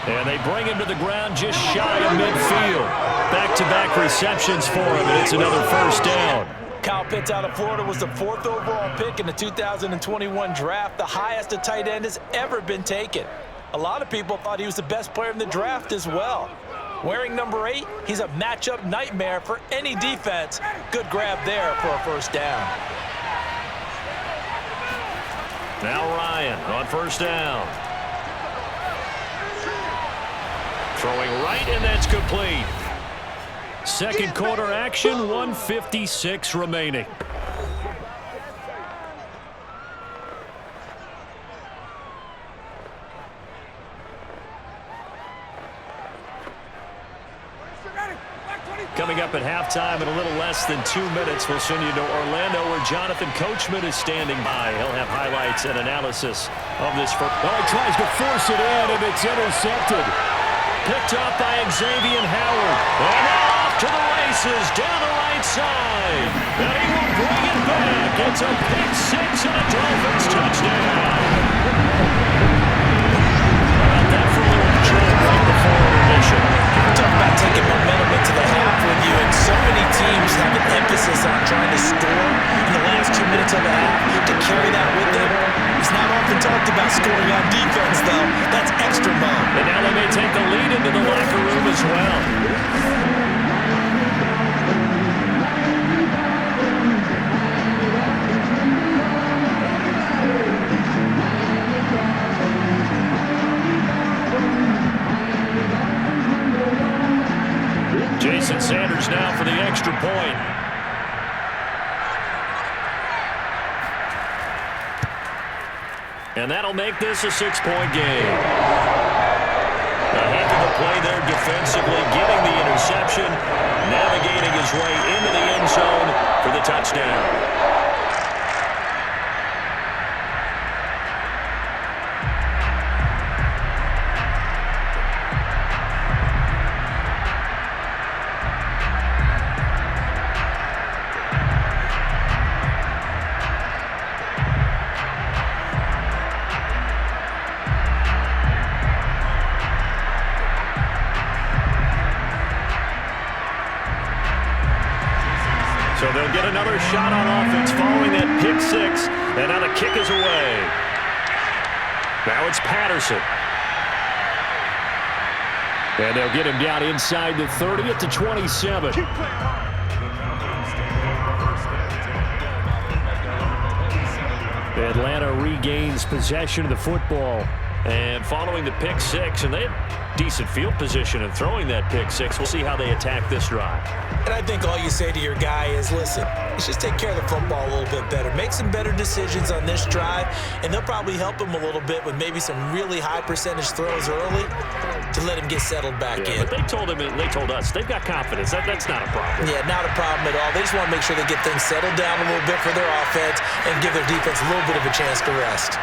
And they bring him to the ground just shy of midfield. Back-to-back receptions for him, and it's another 1st down. Kyle Pitts out of Florida was the 4th overall pick in the 2021 draft, the highest a tight end has ever been taken. A lot of people thought he was the best player in the draft as well. Wearing number 8, he's a matchup nightmare for any defense. Good grab there for a 1st down. Now Ryan on first down. Throwing right, and that's complete. Second quarter action, 1:56 remaining. Coming up at halftime in a little less than 2 minutes, we'll send you to Orlando where Jonathan Coachman is standing by. He'll have highlights and analysis of this. He tries to force it in, and it's intercepted. Picked up by Xavier Howard. And now off to the races down the right side. And he will bring it back. It's a pick six and a Dolphins touchdown. About that for a little jolt right before intermission. Talk about taking momentum into the half with you, and so many teams have an emphasis on trying to score in the last 2 minutes of the half to carry that with them. It's not often talked about scoring on defense, though. That's extra mode. And now they may take the lead into the locker room as well. Jason Sanders now for the extra point. And that'll make this a 6-point game. A heck of a play there defensively, getting the interception, navigating his way into the end zone for the touchdown. So they'll get another shot on offense following that pick six. And now the kick is away. Now it's Patterson. And they'll get him down inside the 30 at the 27. Atlanta regains possession of the football. And following the pick six, and they had decent field position in throwing that pick six. We'll see how they attack this drive. And I think all you say to your guy is, listen, let's just take care of the football a little bit better. Make some better decisions on this drive, and they'll probably help him a little bit with maybe some really high percentage throws early to let him get settled back in. But they told him, and they told us, they've got confidence. That's not a problem. Yeah, not a problem at all. They just want to make sure they get things settled down a little bit for their offense and give their defense a little bit of a chance to rest.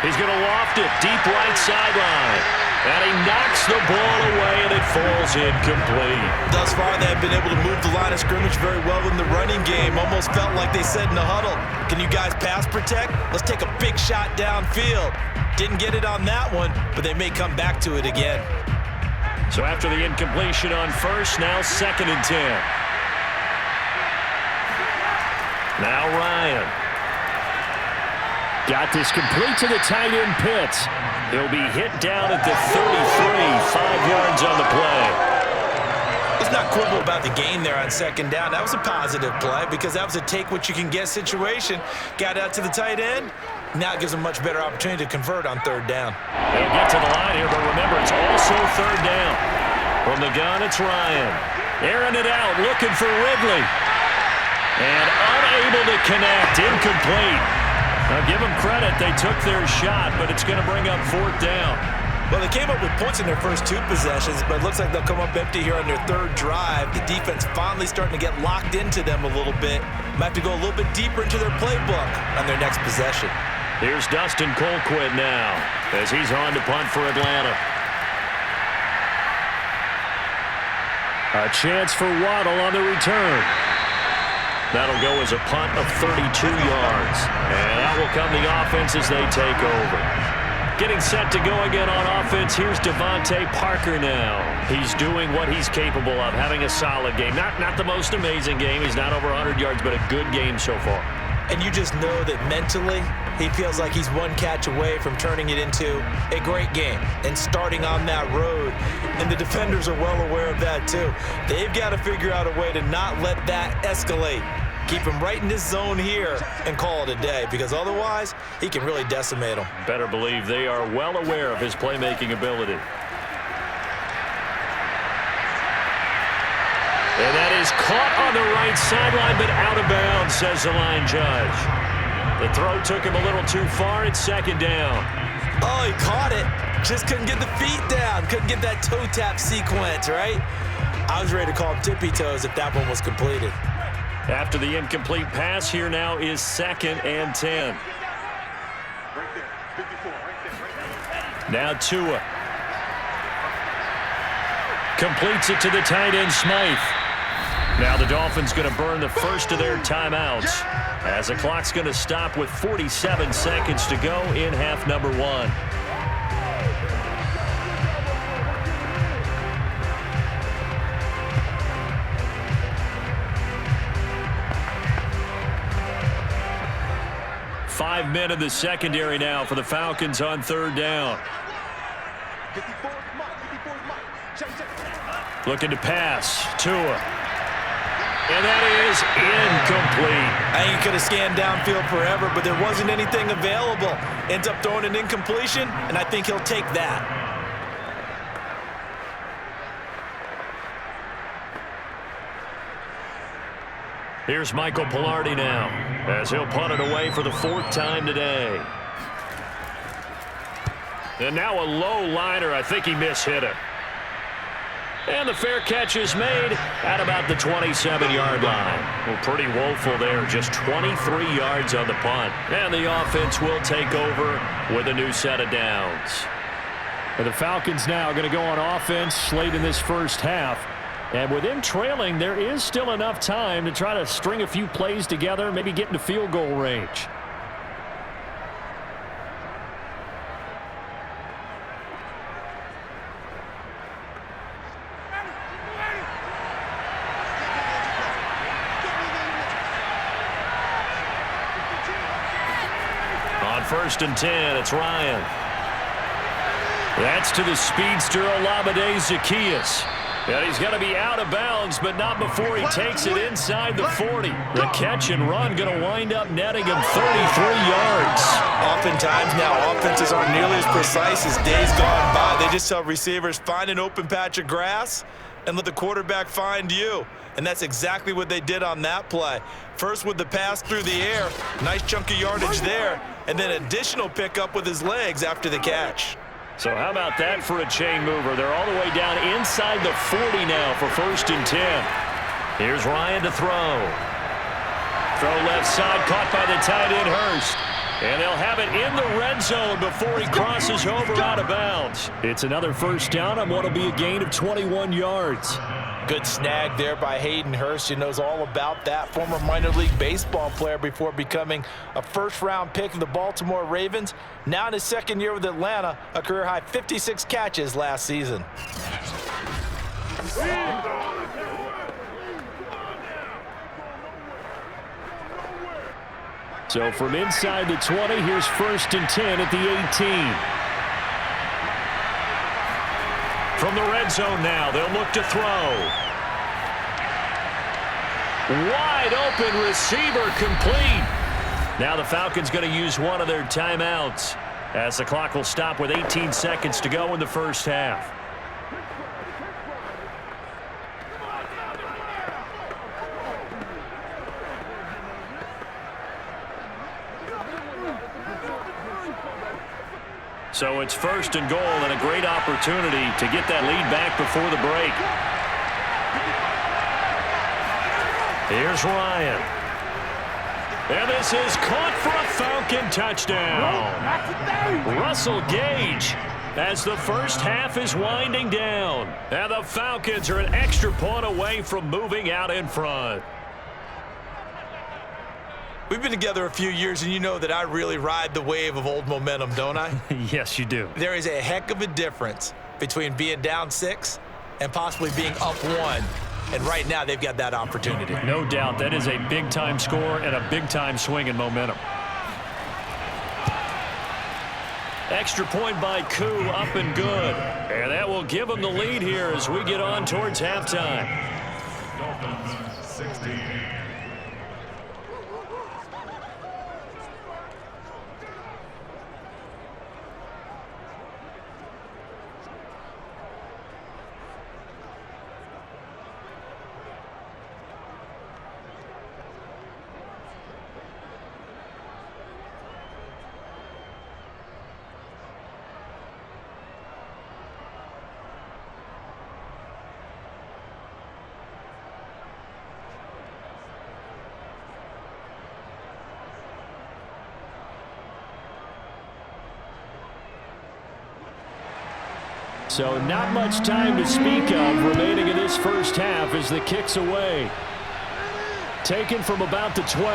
He's going to loft it deep right sideline. And he knocks the ball away, and it falls incomplete. Thus far, they have been able to move the line of scrimmage very well in the running game. Almost felt like they said in the huddle, can you guys pass protect? Let's take a big shot downfield. Didn't get it on that one, but they may come back to it again. So after the incompletion on first, now 2nd and 10. Now Ryan. Got this complete to the tight end Pitts. He'll be hit down at the 33, 5 yards on the play. Let's not quibble about the gain there on 2nd down. That was a positive play because that was a take-what-you-can-get situation. Got out to the tight end. Now it gives them a much better opportunity to convert on 3rd down. They'll get to the line here, but remember, it's also 3rd down. From the gun, it's Ryan. Airing it out, looking for Ridley. And unable to connect, incomplete. Now, give them credit. They took their shot, but it's going to bring up 4th down. Well, they came up with points in their first 2 possessions, but it looks like they'll come up empty here on their 3rd drive. The defense finally starting to get locked into them a little bit. Might have to go a little bit deeper into their playbook on their next possession. Here's Dustin Colquitt now as he's on to punt for Atlanta. A chance for Waddle on the return. That'll go as a punt of 32 yards. And that will come the offense as they take over. Getting set to go again on offense, here's Devontae Parker now. He's doing what he's capable of, having a solid game. Not the most amazing game. He's not over 100 yards, but a good game so far. And you just know that mentally, he feels like he's one catch away from turning it into a great game and starting on that road. And the defenders are well aware of that too. They've got to figure out a way to not let that escalate Keep him right in this zone here and call it a day, because otherwise he can really decimate them. Better believe they are well aware of his playmaking ability. And that is caught on the right sideline, but out of bounds, says the line judge. The throw took him a little too far. It's second down. Oh, he caught it. Just couldn't get the feet down. Couldn't get that toe tap sequence, right? I was ready to call him tippy toes if that one was completed. After the incomplete pass, here now is 2nd and 10. Right there. 54. Right there. Now Tua. Completes it to the tight end, Smythe. Now the Dolphins going to burn the first of their timeouts as the clock's going to stop with 47 seconds to go in half number 1. Five men in the secondary now for the Falcons on 3rd down. 54 mark. 54 mark. Check. Looking to pass. Tua. And that is incomplete. I think he could have scanned downfield forever, but there wasn't anything available. Ends up throwing an incompletion, and I think he'll take that. Here's Michael Pilardi now, as he'll punt it away for the 4th time today. And now a low liner. I think he mishit it. And the fair catch is made at about the 27-yard line. Well, pretty woeful there. Just 23 yards on the punt. And the offense will take over with a new set of downs. And the Falcons now are going to go on offense late in this first half. And with them trailing, there is still enough time to try to string a few plays together, maybe get into field goal range. On 1st and 10, it's Ryan. That's to the speedster Olamide Zaccheaus. And he's going to be out of bounds, but not before he takes it inside the 40. The catch and run going to wind up netting him 33 yards. Oftentimes now, offenses aren't nearly as precise as days gone by. They just tell receivers, find an open patch of grass and let the quarterback find you. And that's exactly what they did on that play. First with the pass through the air, nice chunk of yardage there, and then additional pickup with his legs after the catch. So how about that for a chain mover? They're all the way down inside the 40 now for 1st and 10. Here's Ryan to throw. Throw left side, caught by the tight end Hurst. And they'll have it in the red zone before he crosses over out of bounds. It's another first down on what will be a gain of 21 yards. Good snag there by Hayden Hurst. He knows all about that. Former minor league baseball player before becoming a first-round pick of the Baltimore Ravens. Now in his 2nd year with Atlanta, a career-high 56 catches last season. So from inside the 20, here's 1st and 10 at the 18. From the red zone now, they'll look to throw. Wide open receiver complete. Now the Falcons going to use one of their timeouts as the clock will stop with 18 seconds to go in the first half. So it's 1st and goal and a great opportunity to get that lead back before the break. Here's Ryan. And this is caught for a Falcon touchdown. Russell Gage as the first half is winding down. And the Falcons are an extra point away from moving out in front. We've been together a few years, and you know that I really ride the wave of old momentum, don't I? Yes, you do. There is a heck of a difference between being down 6 and possibly being up 1. And right now, they've got that opportunity. No doubt. That is a big-time score and a big-time swing in momentum. Extra point by Koo, up and good. And that will give them the lead here as we get on towards halftime. Dolphins 16. So not much time to speak of remaining in this first half as the kick's away. Taken from about the 12.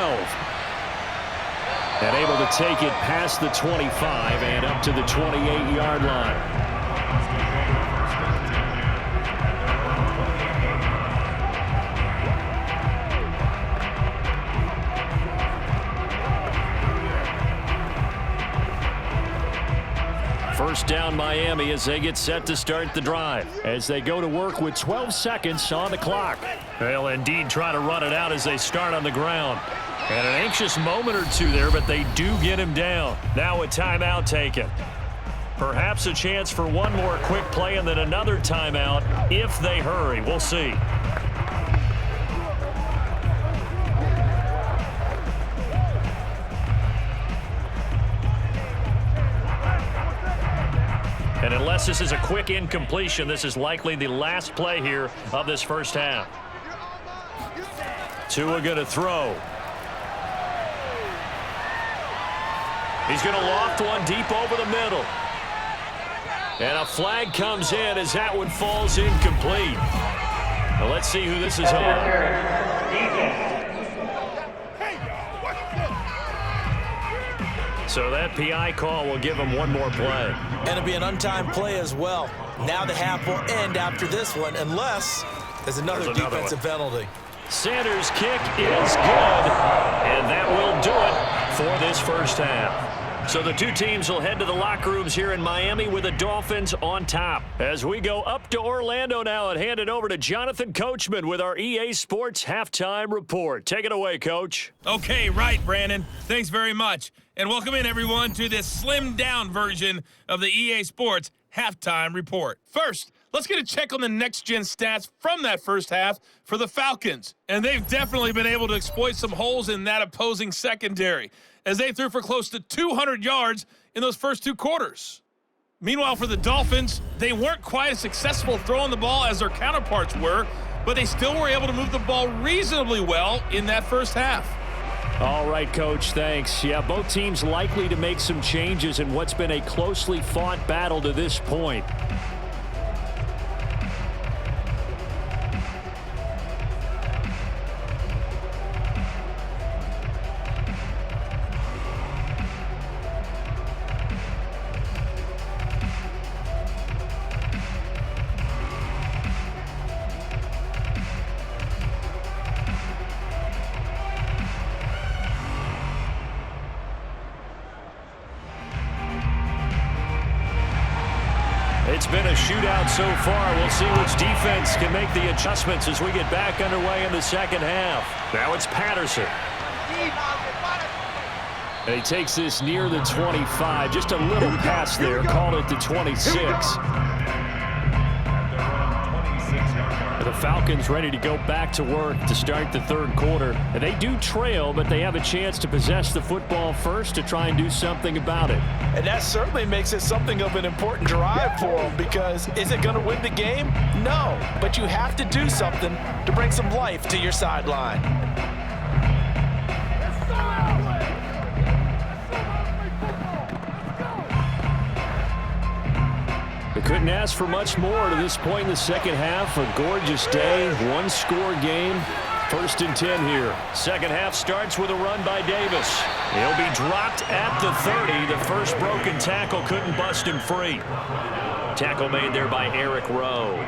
And able to take it past the 25 and up to the 28-yard line. First down Miami as they get set to start the drive. As they go to work with 12 seconds on the clock. They'll indeed try to run it out as they start on the ground. And an anxious moment or two there, but they do get him down. Now a timeout taken. Perhaps a chance for one more quick play and then another timeout if they hurry. We'll see. And unless this is a quick incompletion, this is likely the last play here of this first half. Tua going to throw. He's going to loft one deep over the middle. And a flag comes in as that one falls incomplete. Now let's see who this is on. So that PI call will give him one more play. And it'll be an untimed play as well. Now the half will end after this one, unless there's another defensive penalty. Sanders' kick is good, and that will do it for this first half. So the two teams will head to the locker rooms here in Miami with the Dolphins on top. As we go up to Orlando now and hand it over to Jonathan Coachman with our EA Sports Halftime Report. Take it away, Coach. Okay, right, Brandon. Thanks very much. And welcome in, everyone, to this slimmed-down version of the EA Sports Halftime Report. First, let's get a check on the next-gen stats from that first half for the Falcons. And they've definitely been able to exploit some holes in that opposing secondary, as they threw for close to 200 yards in those first two quarters. Meanwhile, for the Dolphins, they weren't quite as successful throwing the ball as their counterparts were, but they still were able to move the ball reasonably well in that first half. All right, Coach, thanks. Yeah, both teams likely to make some changes in what's been a closely fought battle to this point. It's been a shootout so far. We'll see which defense can make the adjustments as we get back underway in the second half. Now it's Patterson. And he takes this near the 25. Just a little pass there. Called it the 26. The Falcons ready to go back to work to start the third quarter. And they do trail, but they have a chance to possess the football first to try and do something about it. And that certainly makes it something of an important drive for them, because is it going to win the game? No, but you have to do something to bring some life to your sideline. They couldn't ask for much more to this point in the second half. A gorgeous day, one-score game. 1st and 10 here. Second half starts with a run by Davis. He'll be dropped at the 30. The first broken tackle couldn't bust him free. Tackle made there by Eric Rowe.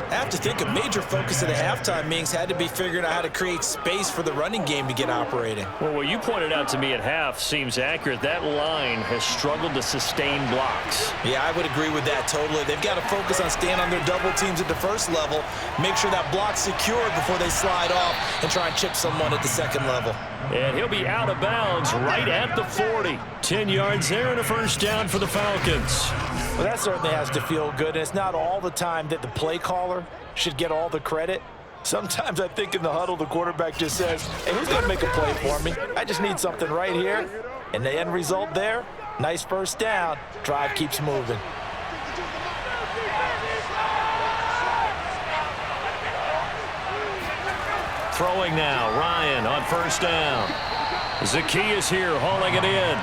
I have to think a major focus of the halftime meetings had to be figuring out how to create space for the running game to get operating. Well, what you pointed out to me at half seems accurate. That line has struggled to sustain blocks. Yeah, I would agree with that totally. They've got to focus on staying on their double teams at the first level, make sure that block's secured before they slide off and try and chip someone at the second level. And he'll be out of bounds right at the 40. 10 yards there and a first down for the Falcons. Well, that certainly has to feel good. And it's not all the time that the play caller should get all the credit. Sometimes I think in the huddle, the quarterback just says, hey, who's going to make a play for me? I just need something right here. And the end result there, nice first down. Drive keeps moving. Throwing now, Ryan on first down. Zacchaeus here hauling it in.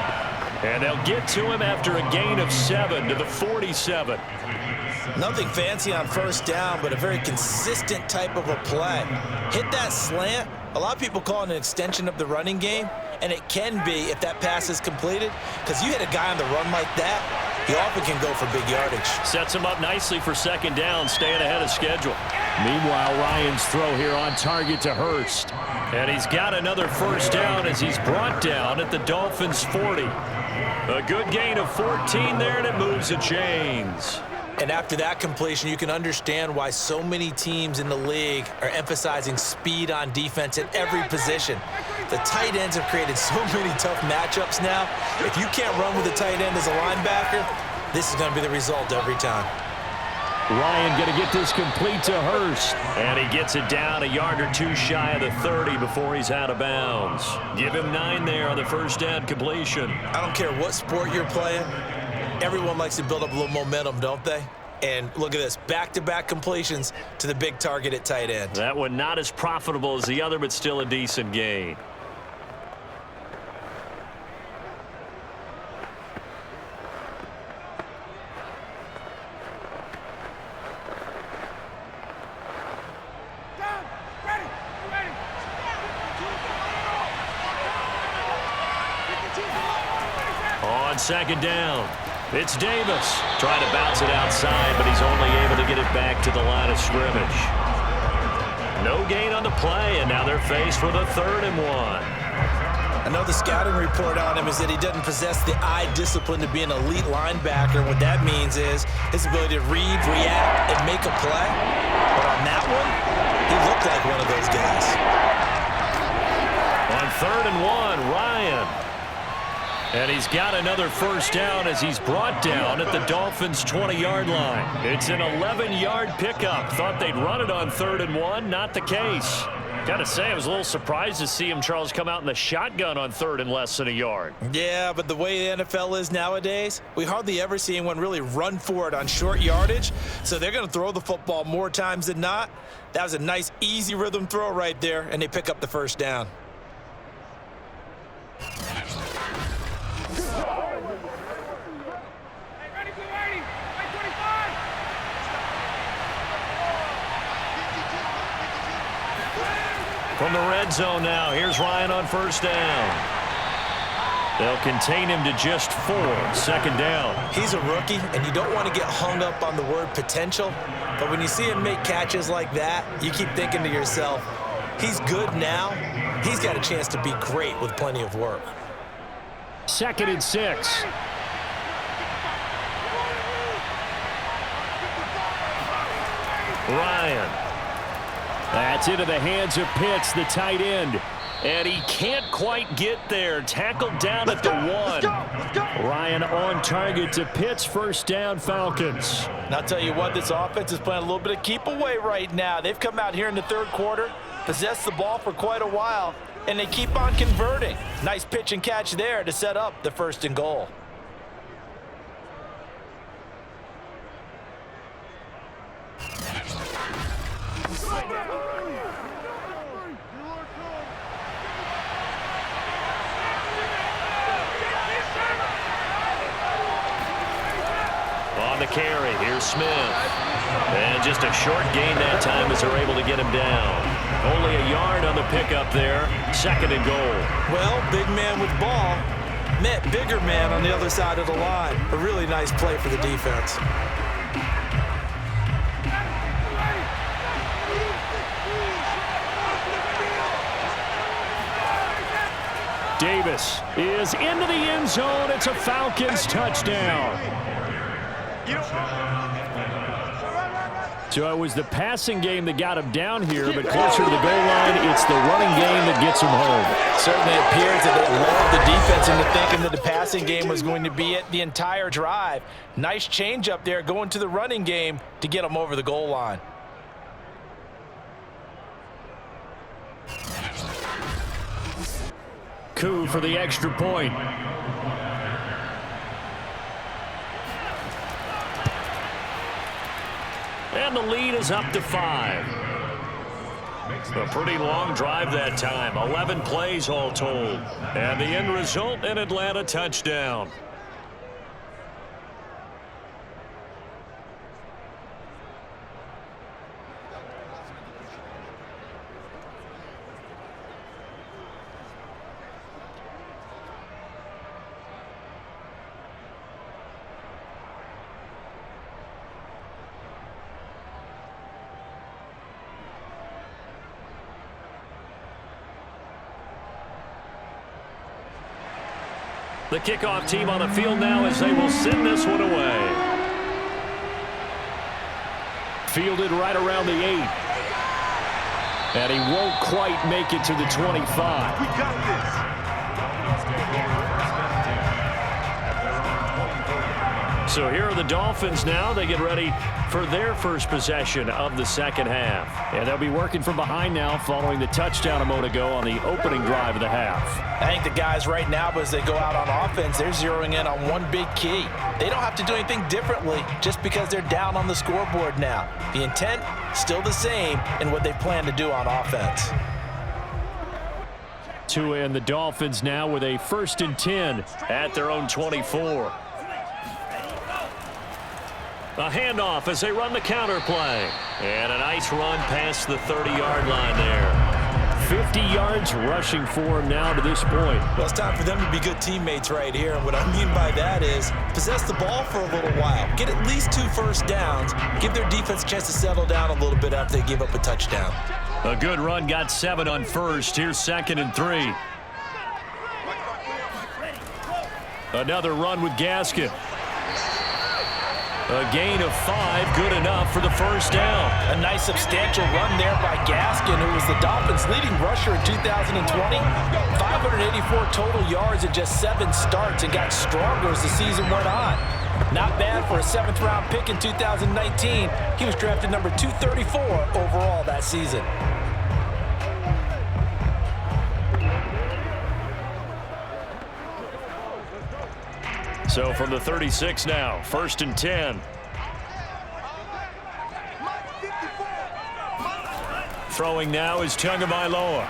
And they'll get to him after a gain of 7 to the 47. Nothing fancy on first down, but a very consistent type of a play. Hit that slant. A lot of people call it an extension of the running game, and it can be if that pass is completed, because you hit a guy on the run like that, he often can go for big yardage. Sets him up nicely for second down, staying ahead of schedule. Meanwhile, Ryan's throw here on target to Hurst. And he's got another first down as he's brought down at the Dolphins' 40. A good gain of 14 there, and it moves the chains. And after that completion, you can understand why so many teams in the league are emphasizing speed on defense at every position. The tight ends have created so many tough matchups now. If you can't run with a tight end as a linebacker, this is going to be the result every time. Ryan going to get this complete to Hurst. And he gets it down a yard or two shy of the 30 before he's out of bounds. Give him 9 there on the first down completion. I don't care what sport you're playing. Everyone likes to build up a little momentum, don't they? And look at this, back-to-back completions to the big target at tight end. That one not as profitable as the other, but still a decent gain. On second down, it's Davis. Trying to bounce it outside, but he's only able to get it back to the line of scrimmage. No gain on the play, and now they're faced with a 3rd and 1. I know the scouting report on him is that he doesn't possess the eye discipline to be an elite linebacker. What that means is his ability to read, react, and make a play. But on that one, he looked like one of those guys. On 3rd and 1, Ryan. And he's got another first down as he's brought down at the Dolphins' 20-yard line. It's an 11-yard pickup. Thought they'd run it on 3rd and 1. Not the case. Got to say, I was a little surprised to see him, Charles, come out in the shotgun on 3rd and less than a yard. Yeah, but the way the NFL is nowadays, we hardly ever see anyone really run for it on short yardage. So they're going to throw the football more times than not. That was a nice, easy rhythm throw right there, and they pick up the first down. From the red zone now, here's Ryan on first down. They'll contain him to just 4, second down. He's a rookie, and you don't want to get hung up on the word potential. But when you see him make catches like that, you keep thinking to yourself, he's good now. He's got a chance to be great with plenty of work. 2nd and 6. Ryan. That's into the hands of Pitts, the tight end. And he can't quite get there. Tackled down at the 1. Ryan on target to Pitts, first down, Falcons. And I'll tell you what, this offense is playing a little bit of keep away right now. They've come out here in the 3rd quarter, possessed the ball for quite a while, and they keep on converting. Nice pitch and catch there to set up the 1st and goal. On the carry, here's Smith. And just a short gain that time as they're able to get him down. Only a yard on the pickup there. 2nd and goal. Well, big man with ball met bigger man on the other side of the line. A really nice play for the defense. Davis is into the end zone. It's a Falcons touchdown. So it was the passing game that got him down here, but closer to the goal line, it's the running game that gets him home. Certainly appears that they lulled the defense into thinking that the passing game was going to be it the entire drive. Nice change up there going to the running game to get them over the goal line. Coup for the extra point. And the lead is up to 5. A pretty long drive that time. 11 plays all told. And the end result, an Atlanta touchdown. The kickoff team on the field now as they will send this one away. Fielded right around the 8. And he won't quite make it to the 25. We got this. So here are the Dolphins now. They get ready for their first possession of the second half. And they'll be working from behind now following the touchdown a moment ago on the opening drive of the half. I think the guys right now, as they go out on offense, they're zeroing in on one big key. They don't have to do anything differently just because they're down on the scoreboard now. The intent, still the same in what they plan to do on offense. Tua and the Dolphins now with a 1st and 10 at their own 24. A handoff as they run the counter play. And a nice run past the 30-yard line there. 50 yards rushing for him now to this point. Well, it's time for them to be good teammates right here. And what I mean by that is possess the ball for a little while. Get at least 2 first downs. Give their defense a chance to settle down a little bit after they give up a touchdown. A good run, got 7 on first. Here's 2nd and 3. Another run with Gaskin. A gain of 5, good enough for the first down. A nice substantial run there by Gaskin, who was the Dolphins' leading rusher in 2020. 584 total yards in just 7 starts and got stronger as the season went on. Not bad for a 7th-round pick in 2019. He was drafted number 234 overall that season. So from the 36 now, 1st and 10. Throwing now is Tagovailoa.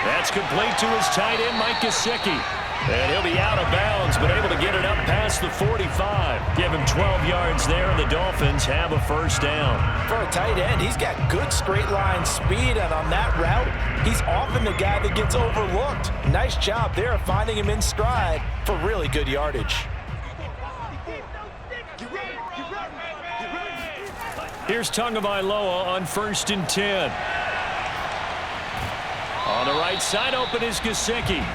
That's complete to his tight end, Mike Gesicki. And he'll be out of bounds, but able to get it up past the 45. Give him 12 yards there, and the Dolphins have a first down. For a tight end, he's got good straight line speed, and on that route, he's often the guy that gets overlooked. Nice job there of finding him in stride for really good yardage. Here's Tagovailoa on 1st and 10. On the right side, open is Gesicki.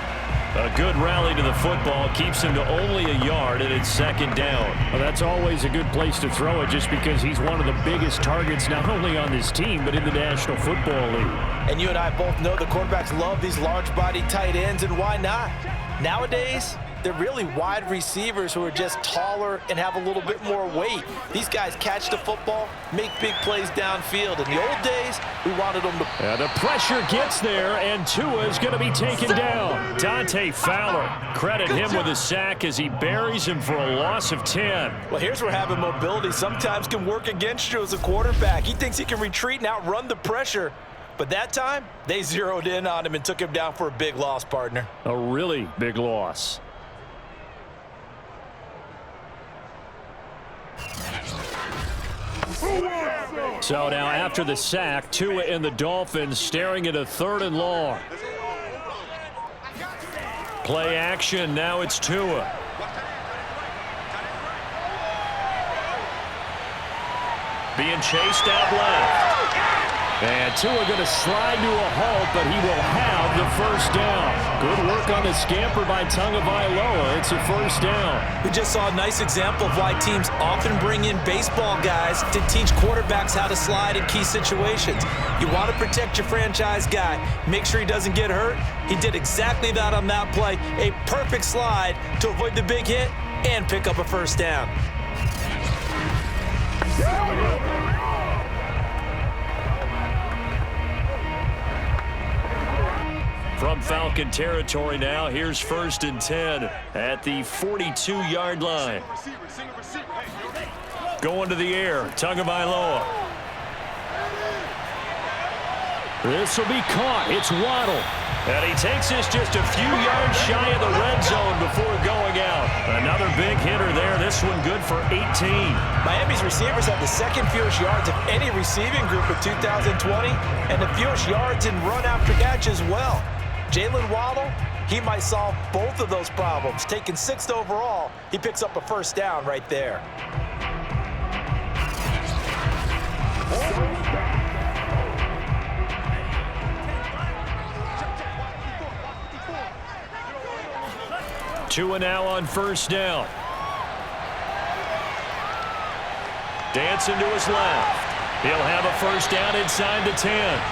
A good rally to the football keeps him to only a yard, and it's 2nd down. Well, that's always a good place to throw it just because he's one of the biggest targets not only on this team but in the National Football League. And you and I both know the quarterbacks love these large-bodied tight ends, and why not? Nowadays, they're really wide receivers who are just taller and have a little bit more weight. These guys catch the football, make big plays downfield. In the old days, we wanted them to... And the pressure gets there, and Tua is going to be taken down. Dante Fowler, credit him with a sack as he buries him for a loss of 10. Well, here's where having mobility sometimes can work against you as a quarterback. He thinks he can retreat and outrun the pressure. But that time, they zeroed in on him and took him down for a big loss, partner. A really big loss. So now after the sack, Tua and the Dolphins staring at a 3rd and long. Play action, now it's Tua. Being chased out left. And Tua going to slide to a halt, but he will have the first down. Good work on the scamper by Tagovailoa. It's a first down. We just saw a nice example of why teams often bring in baseball guys to teach quarterbacks how to slide in key situations. You want to protect your franchise guy. Make sure he doesn't get hurt. He did exactly that on that play. A perfect slide to avoid the big hit and pick up a first down. From Falcon territory now, here's 1st and 10 at the 42-yard line. Going to the air, Tagovailoa. This will be caught. It's Waddle. And he takes this just a few yards shy of the red zone before going out. Another big hitter there. This one good for 18. Miami's receivers have the 2nd fewest yards of any receiving group in 2020 and the fewest yards in run after catch as well. Jalen Waddle, he might solve both of those problems. Taking 6th overall, he picks up a first down right there. Tua now on first down. Dancing to his left. He'll have a first down inside the 10.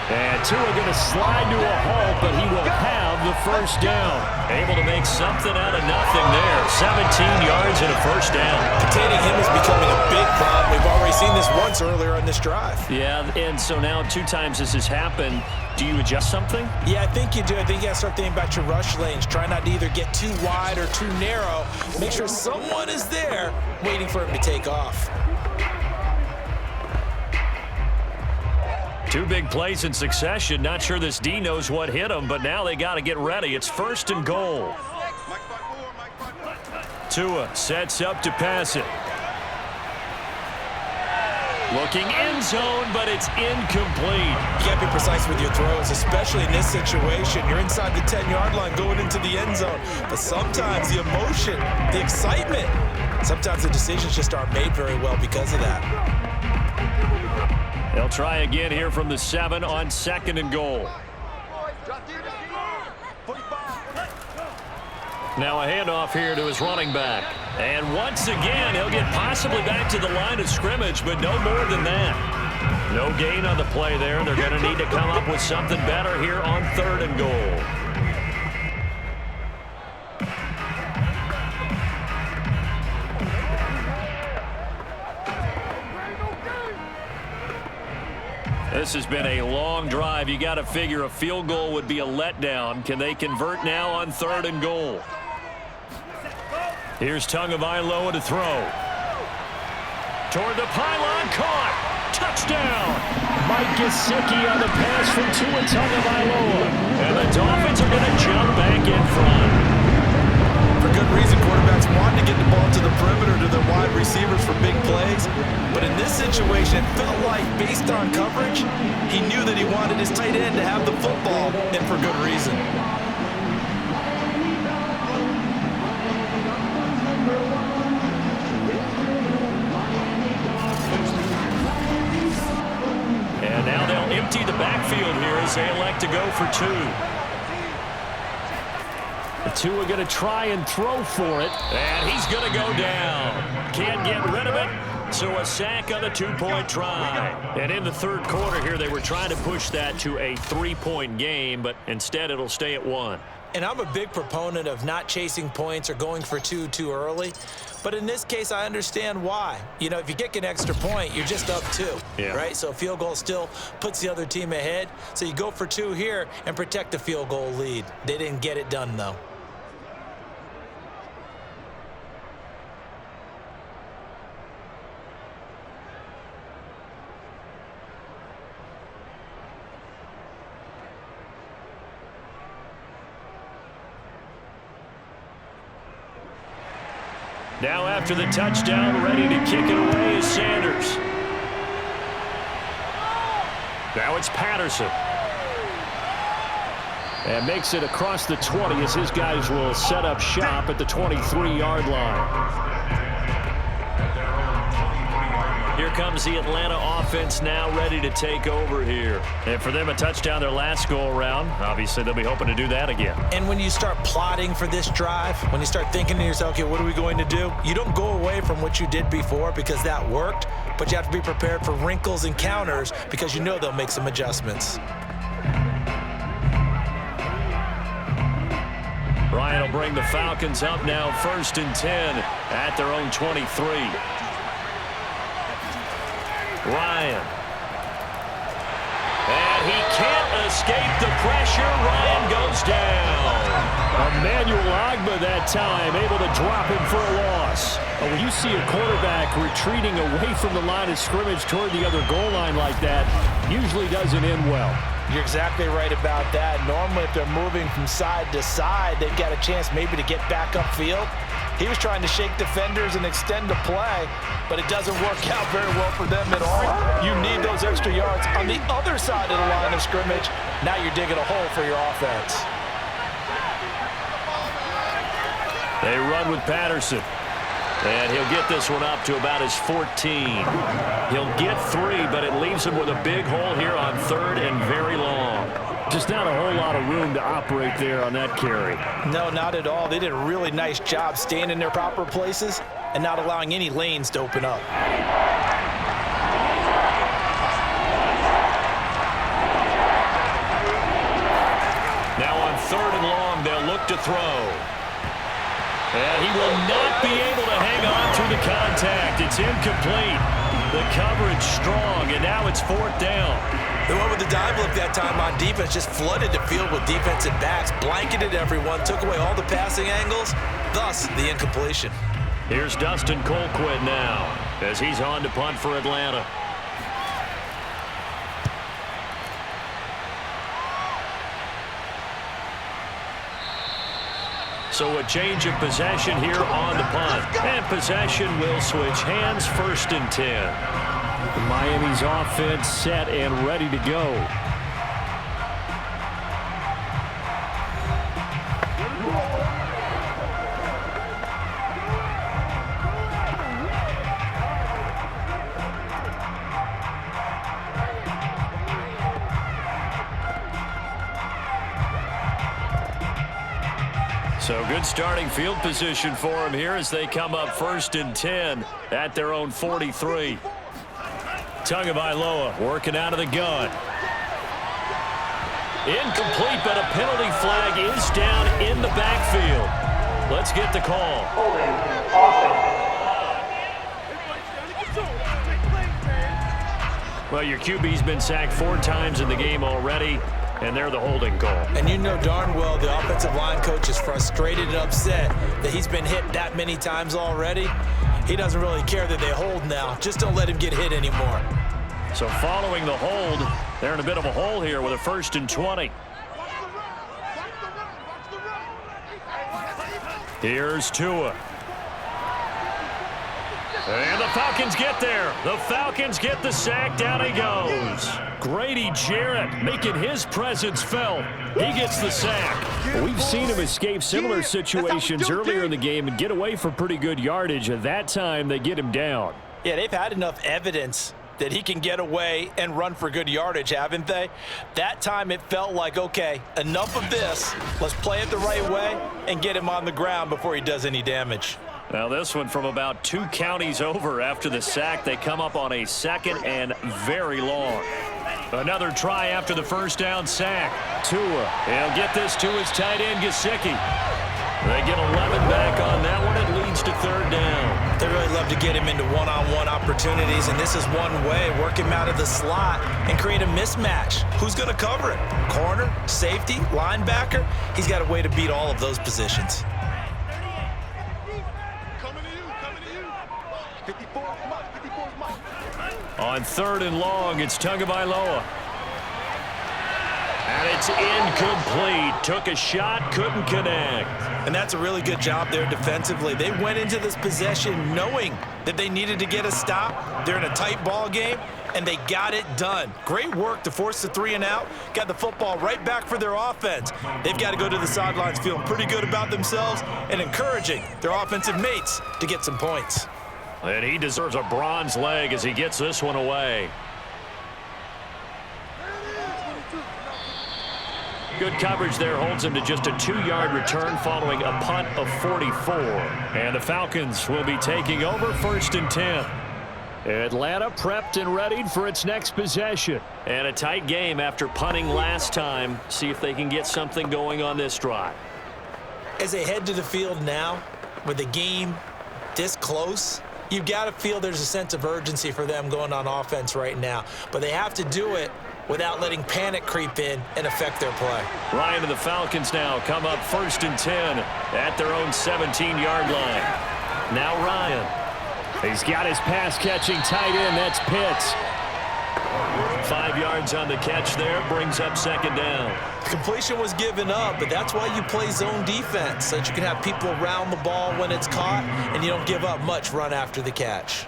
And Tua going to slide to a halt, but he will have the first down. Able to make something out of nothing there. 17 yards and a first down. Containing him is becoming a big problem. We've already seen this once earlier on this drive. Yeah, and so now 2 times this has happened. Do you adjust something? Yeah, I think you do. I think you got to start thinking about your rush lanes. Try not to either get too wide or too narrow. Make sure someone is there waiting for him to take off. 2 big plays in succession. Not sure this D knows what hit him, but now they got to get ready. It's first and goal. Tua sets up to pass it. Looking end zone, but it's incomplete. You can't be precise with your throws, especially in this situation. You're inside the 10-yard line going into the end zone. But sometimes the emotion, the excitement, sometimes the decisions just aren't made very well because of that. They'll try again here from the 7 on second and goal. Now a handoff here to his running back. And once again, he'll get possibly back to the line of scrimmage, but no more than that. No gain on the play there. They're going to need to come up with something better here on third and goal. This has been a long drive. You got to figure a field goal would be a letdown. Can they convert now on third and goal? Here's Tagovailoa to throw. Toward the pylon, caught. Touchdown. Mike Gesicki on the pass from Tua Tagovailoa. And the Dolphins are going to jump back in front. For good reason, quarterbacks want to get the ball to the perimeter to their wide receivers for big plays. But in this situation, it felt like, based on coverage, he knew that he wanted his tight end to have the football, and for good reason. And now they'll empty the backfield here as they elect to go for 2. The 2 are going to try and throw for it. And he's going to go down. Can't get rid of it. So a sack on the 2-point try. And in the third quarter here, they were trying to push that to a 3-point game, but instead it'll stay at 1. And I'm a big proponent of not chasing points or going for 2 too early. But in this case, I understand why. You know, if you get an extra point, you're just up 2, right? So a field goal still puts the other team ahead. So you go for 2 here and protect the field goal lead. They didn't get it done, though. Now after the touchdown, ready to kick it away is Sanders. Now it's Patterson. And makes it across the 20 as his guys will set up shop at the 23-yard line. Here comes the Atlanta offense now ready to take over here. And for them, a touchdown their last go-around. Obviously, they'll be hoping to do that again. And when you start plotting for this drive, when you start thinking to yourself, okay, what are we going to do? You don't go away from what you did before because that worked, but you have to be prepared for wrinkles and counters because you know they'll make some adjustments. Ryan will bring the Falcons up now, 1st and 10 at their own 23. Ryan. And he can't escape the pressure. Ryan goes down. Emmanuel Ogbah that time able to drop him for a loss. When you see a quarterback retreating away from the line of scrimmage toward the other goal line like that, usually doesn't end well. You're exactly right about that. Normally, if they're moving from side to side, they've got a chance maybe to get back upfield. He was trying to shake defenders and extend the play, but it doesn't work out very well for them at all. You need those extra yards on the other side of the line of scrimmage. Now you're digging a hole for your offense. They run with Patterson. And he'll get this one up to about his 14. He'll get 3, but it leaves him with a big hole here on 3rd and very long. Just not a whole lot of room to operate there on that carry. No, not at all. They did a really nice job staying in their proper places and not allowing any lanes to open up. Now on 3rd and long, they'll look to throw. And he will not be able to hang on through the contact. It's incomplete. The coverage strong, and now it's 4th down. They went with the dive look that time on defense, just flooded the field with defensive backs, blanketed everyone, took away all the passing angles, thus the incompletion. Here's Dustin Colquitt now as he's on to punt for Atlanta. So a change of possession here on the punt. And possession will switch hands, 1st and 10. Miami's offense set and ready to go. So good starting field position for him here as they come up 1st and 10 at their own 43. Tagovailoa working out of the gun. Incomplete, but a penalty flag is down in the backfield. Let's get the call. Holding offense. Well, your QB's been sacked 4 times in the game already, and they're the holding call. And you know darn well the offensive line coach is frustrated and upset that he's been hit that many times already. He doesn't really care that they hold now. Just don't let him get hit anymore. So following the hold, they're in a bit of a hole here with a 1st and 20. Here's Tua. And the Falcons get there. The Falcons get the sack. Down he goes. Grady Jarrett making his presence felt. He gets the sack. We've seen him escape similar situations earlier in the game and get away for pretty good yardage. At that time, they get him down. Yeah, they've had enough evidence that he can get away and run for good yardage, haven't they? That time it felt like, okay, enough of this. Let's play it the right way and get him on the ground before he does any damage. Now this one from about 2 counties over after the sack. They come up on a 2nd and very long. Another try after the 1st down sack. Tua, he'll get this to his tight end, Gesicki. They get 11 back on that one. It leads to 3rd down. They really love to get him into one-on-one opportunities, and this is one way. Work him out of the slot and create a mismatch. Who's going to cover it? Corner, safety, linebacker? He's got a way to beat all of those positions. On 3rd and long, it's Tagovailoa. And it's incomplete. Took a shot, couldn't connect. And that's a really good job there defensively. They went into this possession knowing that they needed to get a stop. They're in a tight ball game, and they got it done. Great work to force the 3 and out. Got the football right back for their offense. They've got to go to the sidelines feeling pretty good about themselves and encouraging their offensive mates to get some points. And he deserves a bronze leg as he gets this one away. Good coverage there holds him to just a 2-yard return following a punt of 44. And the Falcons will be taking over 1st and 10. Atlanta prepped and readied for its next possession. And a tight game after punting last time. See if they can get something going on this drive. As they head to the field now, with the game this close, you've got to feel there's a sense of urgency for them going on offense right now. But they have to do it without letting panic creep in and affect their play. Ryan and the Falcons now come up 1st and 10 at their own 17-yard line. Now Ryan. He's got his pass-catching tight end. That's Pitts. 5 yards on the catch there, brings up 2nd down. The completion was given up, but that's why you play zone defense, so that you can have people around the ball when it's caught, and you don't give up much run after the catch.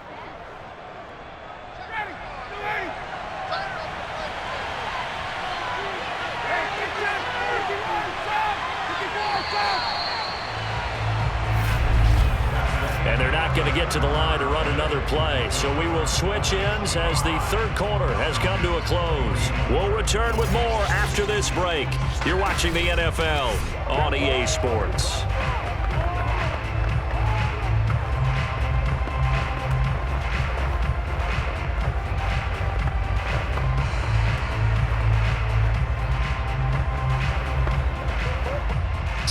And they're not going get to the line to run another play. So we will switch ends as the third quarter has come to a close. We'll return with more after this break. You're watching the NFL on EA Sports.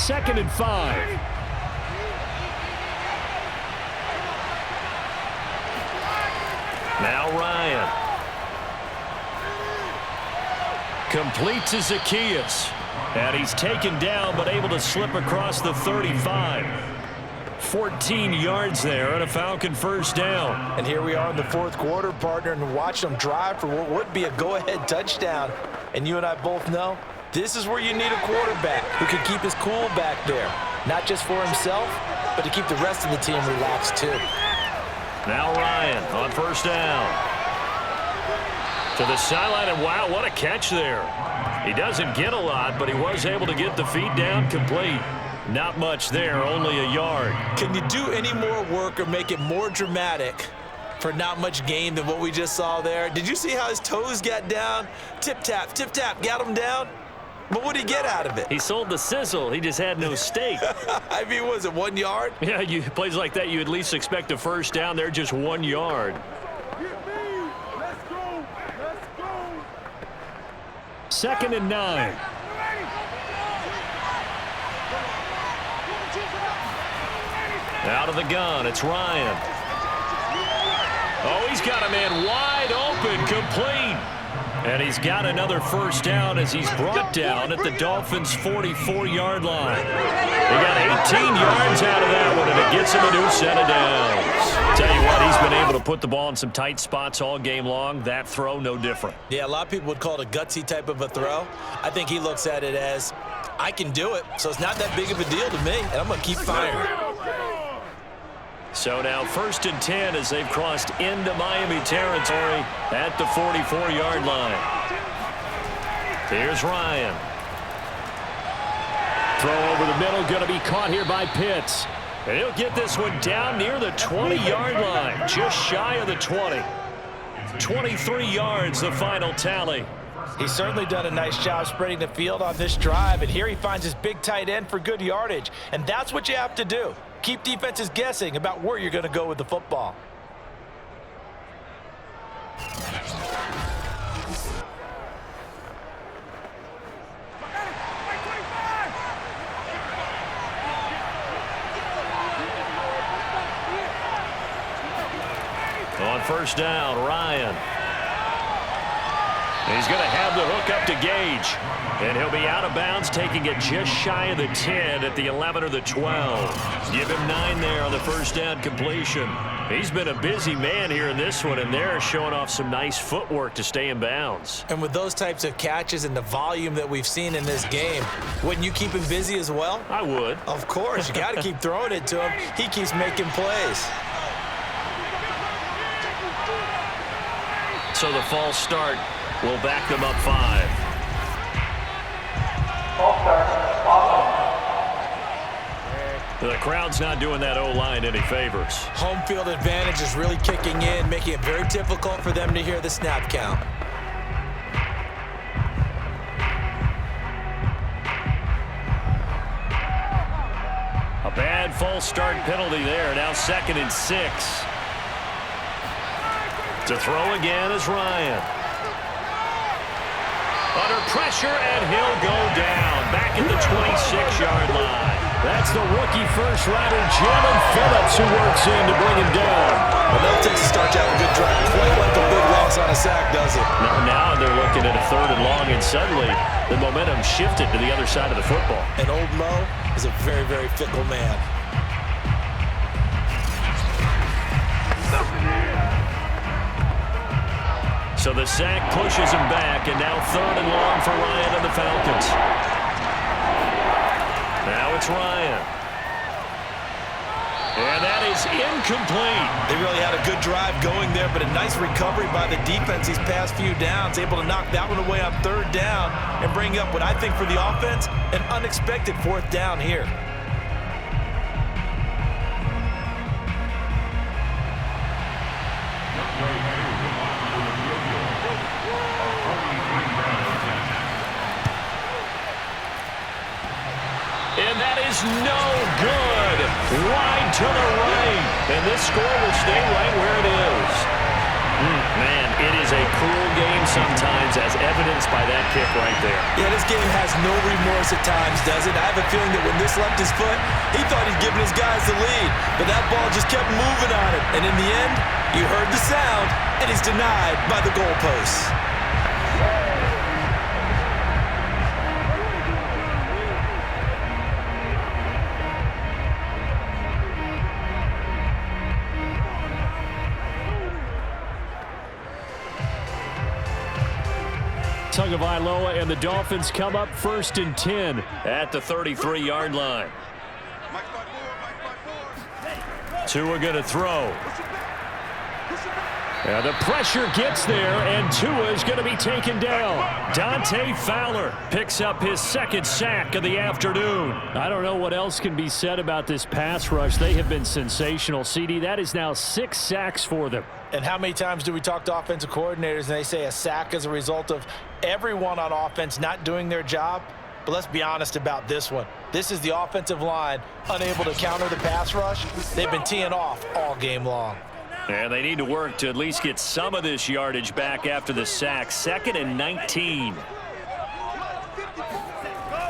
Second and 5. Now Ryan. Complete to Zacchaeus. And he's taken down but able to slip across the 35. 14 yards there and a Falcon first down. And here we are in the fourth quarter, partner, and watch them drive for what would be a go-ahead touchdown. And you and I both know this is where you need a quarterback who can keep his cool back there. Not just for himself, but to keep the rest of the team relaxed too. Now Ryan on first down. To the sideline, and wow, what a catch there. He doesn't get a lot, but he was able to get the feet down complete. Not much there, only a yard. Can you do any more work or make it more dramatic for not much gain than what we just saw there? Did you see how his toes got down? Tip-tap, got him down. But what did he get out of it? He sold the sizzle. He just had no steak. I mean, was it 1 yard? Yeah, plays like that, you at least expect a first down. They're just 1 yard. Let's go. Second and 9. Out of the gun, it's Ryan. Oh, he's got a man wide open, complete. And he's got another first down as he's brought down at the Dolphins' 44-yard line. They got 18 yards out of that one, and it gets him a new set of downs. Tell you what, he's been able to put the ball in some tight spots all game long. That throw, no different. Yeah, a lot of people would call it a gutsy type of a throw. I think he looks at it as, I can do it, so it's not that big of a deal to me, and I'm going to keep firing. So now first and 10 as they've crossed into Miami territory at the 44-yard line. Here's Ryan. Throw over the middle, going to be caught here by Pitts. And he'll get this one down near the 20-yard line, just shy of the 20. 23 yards, the final tally. He's certainly done a nice job spreading the field on this drive, and here he finds his big tight end for good yardage. And that's what you have to do. Keep defenses guessing about where you're going to go with the football. On first down, Ryan. He's going to have the hook up to Gage. And he'll be out of bounds, taking it just shy of the 10 at the 11 or the 12. Give him 9 there on the first down completion. He's been a busy man here in this one, and they're showing off some nice footwork to stay in bounds. And with those types of catches and the volume that we've seen in this game, wouldn't you keep him busy as well? I would. Of course. You got to keep throwing it to him. He keeps making plays. So the false start will back them up 5. The crowd's not doing that O-line any favors. Home field advantage is really kicking in, making it very difficult for them to hear the snap count. A bad false start penalty there. Now 2nd and 6. To throw again is Ryan. Under pressure, and he'll go down. Back at the 26-yard line. That's the rookie first-rounder, Jalen Phillips, who works in to bring him down. Well, that takes a start to have a good drive. Quite like a big loss on a sack, does it? Now they're looking at a 3rd and long, and suddenly the momentum shifted to the other side of the football. And old Mo is a very, very fickle man. So the sack pushes him back, and now 3rd and long for Ryan and the Falcons. Now it's Ryan. And that is incomplete. They really had a good drive going there, but a nice recovery by the defense these past few downs, able to knock that one away on 3rd down and bring up what I think for the offense, an unexpected 4th down here. is no good. Wide to the right. And this score will stay right where it is. Man, it is a cruel game sometimes, as evidenced by that kick right there. Yeah, this game has no remorse at times, does it? I have a feeling that when this left his foot, he thought he'd given his guys the lead. But that ball just kept moving on him. And in the end, you heard the sound, and he's denied by the goalposts. Tagovailoa and the Dolphins come up 1st and 10 at the 33-yard line. Tua going to throw. And the pressure gets there, and Tua is going to be taken down. Dante Fowler picks up his 2nd sack of the afternoon. I don't know what else can be said about this pass rush. They have been sensational, CD. That is now 6 sacks for them. And how many times do we talk to offensive coordinators and they say a sack is a result of everyone on offense not doing their job? But let's be honest about this one. This is the offensive line unable to counter the pass rush. They've been teeing off all game long. And they need to work to at least get some of this yardage back after the sack. 2nd and 19.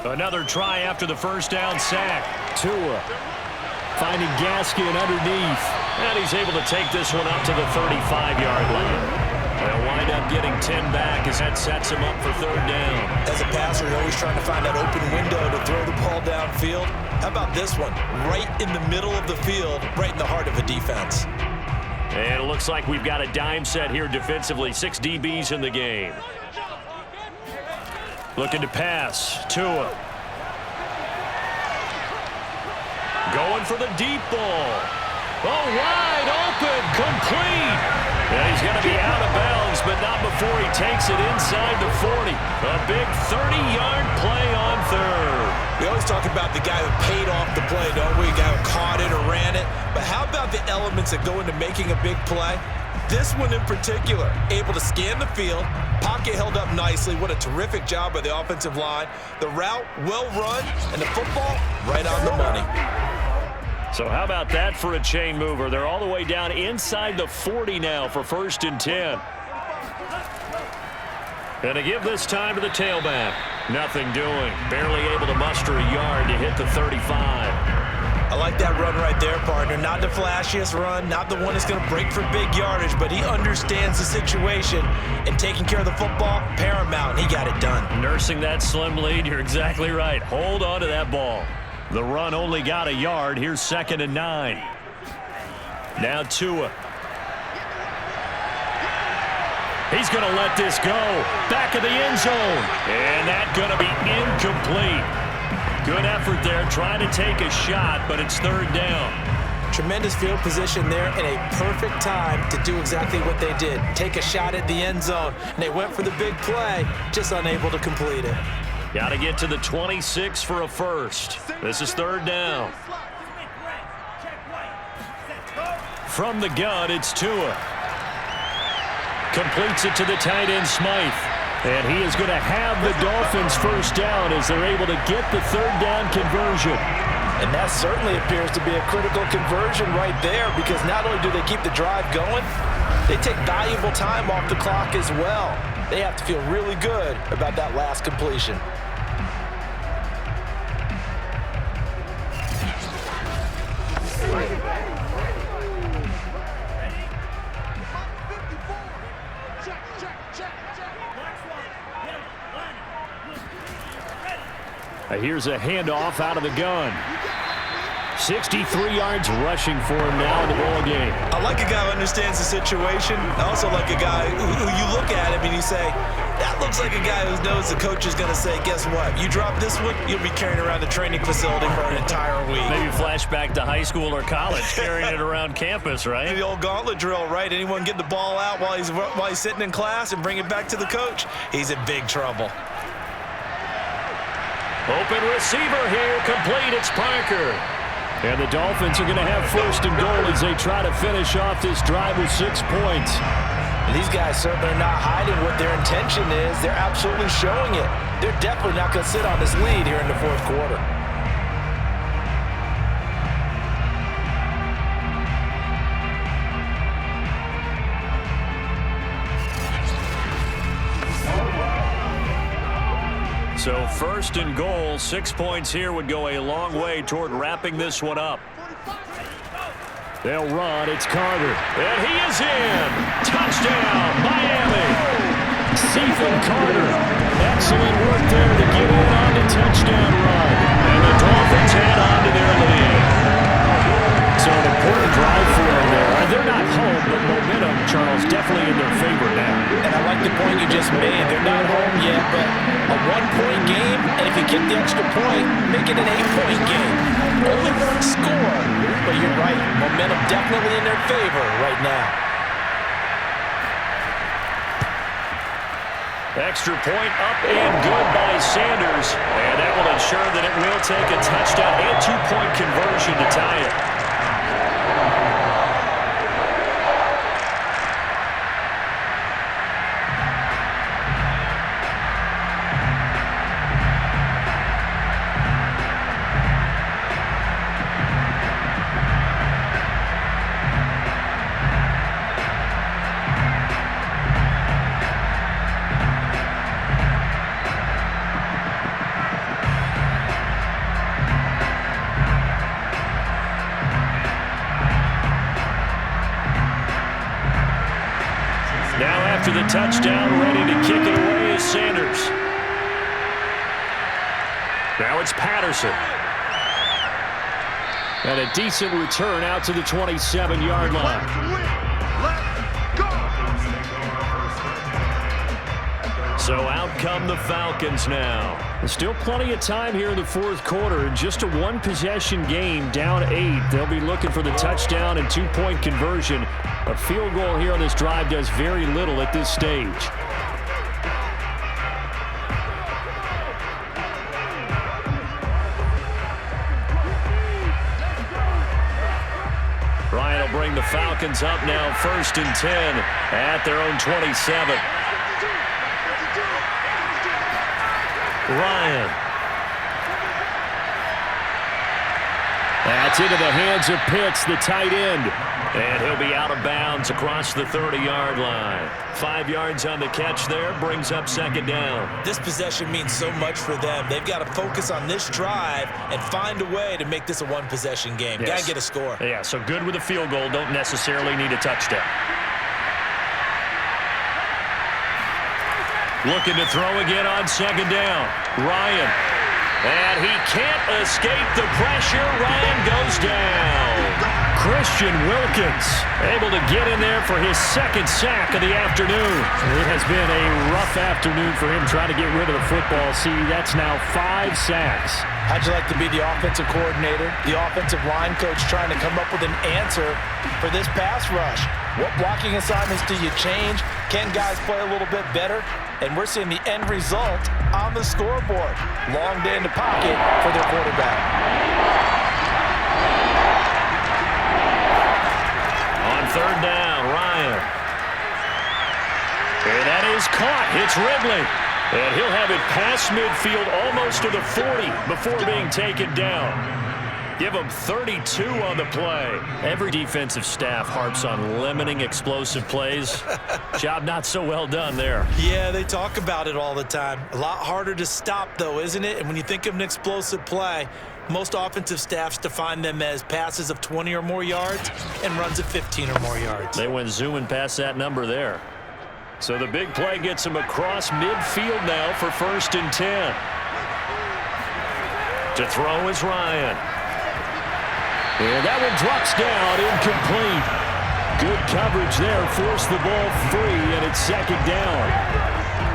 Another try after the 1st down sack. Tua finding Gaskin underneath. And he's able to take this one up to the 35-yard line. They'll wind up getting 10 back as that sets him up for 3rd down. As a passer, you're always trying to find that open window to throw the ball downfield. How about this one? Right in the middle of the field, right in the heart of a defense. And it looks like we've got a dime set here defensively. 6 DBs in the game. Looking to pass. Tua. Going for the deep ball. Oh, wide open. Complete. And he's going to be out of bounds, but not before he takes it inside the 40. A big 30-yard play on 3rd. We always talk about the guy who paid off the play, don't we? The guy who caught it or ran it. But how about the elements that go into making a big play? This one in particular, able to scan the field, pocket held up nicely. What a terrific job by the offensive line. The route, well run, and the football, right on the money. So how about that for a chain mover? They're all the way down inside the 40 now for 1st and 10. And to give this time to the tailback. Nothing doing. Barely able to muster a yard to hit the 35. I like that run right there, partner. Not the flashiest run, not the one that's going to break for big yardage, but he understands the situation, and taking care of the football, paramount, and he got it done. Nursing that slim lead, you're exactly right. Hold on to that ball. The run only got a yard. Here's 2nd and 9. Now Tua. He's going to let this go. Back of the end zone. And that's going to be incomplete. Good effort there, trying to take a shot, but it's 3rd down. Tremendous field position there and a perfect time to do exactly what they did. Take a shot at the end zone. And they went for the big play, just unable to complete it. Got to get to the 26 for a 1st. This is 3rd down. From the gun, it's Tua. Completes it to the tight end, Smythe. And he is going to have the Dolphins 1st down as they're able to get the 3rd down conversion. And that certainly appears to be a critical conversion right there, because not only do they keep the drive going, they take valuable time off the clock as well. They have to feel really good about that last completion. Here's a handoff out of the gun. 63 yards rushing for him now in the ball game. I like a guy who understands the situation. I also like a guy who you look at him and you say, that looks like a guy who knows the coach is going to say, guess what? You drop this one, you'll be carrying around the training facility for an entire week. Maybe flashback to high school or college, carrying it around campus, right? The old gauntlet drill, right? Anyone get the ball out while he's sitting in class and bring it back to the coach, he's in big trouble. Open receiver here, complete, it's Parker. And the Dolphins are going to have 1st and goal as they try to finish off this drive with 6 points. And these guys certainly are not hiding what their intention is. They're absolutely showing it. They're definitely not going to sit on this lead here in the 4th quarter. So first and goal, 6 points here would go a long way toward wrapping this one up. They'll run. It's Carter. And he is in. Touchdown, Miami. Stephen Carter. Excellent work there to get in on the touchdown run. And the Dolphins head on to their lead. So an important drive for them there. They're not home, but momentum, Charles, definitely in their favor now. And I like the point you just made. They're not home yet, but a one-point game, and if you kick the extra point, make it an 8-point game. Only one score, but you're right. Momentum definitely in their favor right now. Extra point up and good by Sanders. And that will ensure that it will take a touchdown and 2-point conversion to tie it. Now after the touchdown, ready to kick it away is Sanders. Now it's Patterson. And a decent return out to the 27-yard line. So out come the Falcons now. There's still plenty of time here in the fourth quarter. Just a one-possession game, down 8. They'll be looking for the touchdown and 2-point conversion. A field goal here on this drive does very little at this stage. Ryan will bring the Falcons up now, 1st and 10 at their own 27. Ryan. That's into the hands of Pitts, the tight end. And he'll be out of bounds across the 30-yard line. 5 yards on the catch there, brings up 2nd down. This possession means so much for them. They've got to focus on this drive and find a way to make this a one-possession game. Yes. Got to get a score. Yeah, so good with a field goal. Don't necessarily need a touchdown. Looking to throw again on 2nd down. Ryan. And he can't escape the pressure. Ryan goes down. Christian Wilkins able to get in there for his 2nd sack of the afternoon. It has been a rough afternoon for him trying to get rid of the football. See, that's now 5 sacks. How'd you like to be the offensive coordinator, the offensive line coach trying to come up with an answer for this pass rush? What blocking assignments do you change? Can guys play a little bit better? And we're seeing the end result on the scoreboard. Long day in the pocket for their quarterback. On 3rd down, Ryan. And that is caught. It's Ridley. And he'll have it past midfield almost to the 40 before being taken down. Give him 32 on the play. Every defensive staff harps on limiting explosive plays. Job not so well done there. Yeah, they talk about it all the time. A lot harder to stop, though, isn't it? And when you think of an explosive play, most offensive staffs define them as passes of 20 or more yards and runs of 15 or more yards. They went zooming past that number there. So the big play gets him across midfield now for 1st and 10. To throw is Ryan. And that one drops down, incomplete. Good coverage there, forced the ball free, and it's 2nd down.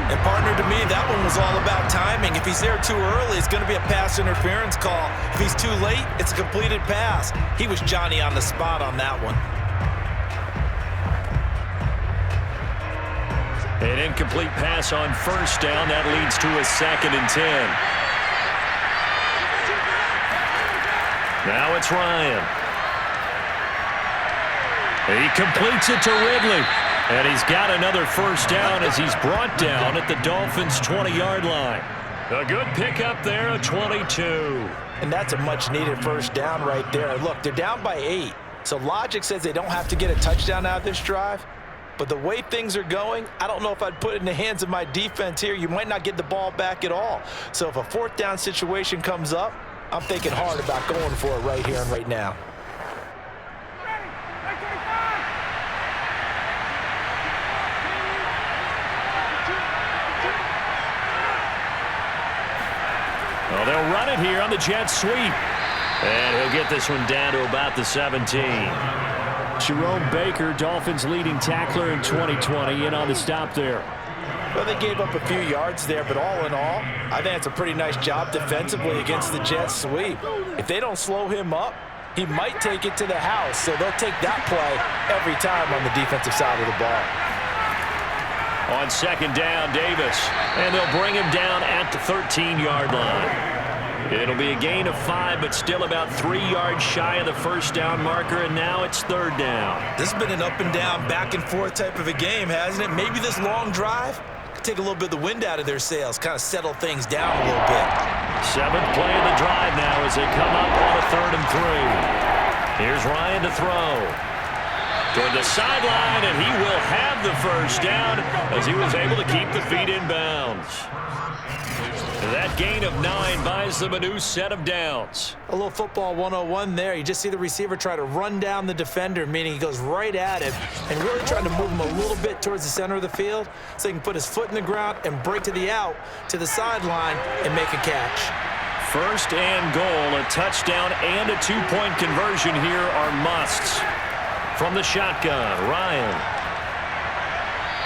And partner, to me, that one was all about timing. If he's there too early, it's going to be a pass interference call. If he's too late, it's a completed pass. He was Johnny on the spot on that one. An incomplete pass on 1st down. That leads to a 2nd and 10. Now it's Ryan. He completes it to Ridley. And he's got another 1st down as he's brought down at the Dolphins' 20-yard line. A good pickup there, a 22. And that's a much-needed 1st down right there. Look, they're down by 8. So logic says they don't have to get a touchdown out of this drive. But the way things are going, I don't know if I'd put it in the hands of my defense here. You might not get the ball back at all. So if a fourth down situation comes up, I'm thinking hard about going for it right here and right now. Well, they'll run it here on the jet sweep. And he'll get this one down to about the 17. Jerome Baker, Dolphins leading tackler in 2020, in on the stop there. Well, they gave up a few yards there, but all in all, I think it's a pretty nice job defensively against the jet sweep. If they don't slow him up, he might take it to the house, so they'll take that play every time on the defensive side of the ball. On second down, Davis, and they'll bring him down at the 13-yard line. It'll be a gain of 5, but still about 3 yards shy of the first down marker, and now it's third down. This has been an up and down, back and forth type of a game, hasn't it? Maybe this long drive could take a little bit of the wind out of their sails, kind of settle things down a little bit. 7th play of the drive now as they come up on a 3rd and 3. Here's Ryan to throw. Toward the sideline, and he will have the first down as he was able to keep the feet in bounds. That gain of 9 buys them a new set of downs. A little football 101 there. You just see the receiver try to run down the defender, meaning he goes right at him and really trying to move him a little bit towards the center of the field so he can put his foot in the ground and break to the out, to the sideline, and make a catch. 1st and goal, a touchdown and a 2-point conversion here are musts. From the shotgun, Ryan.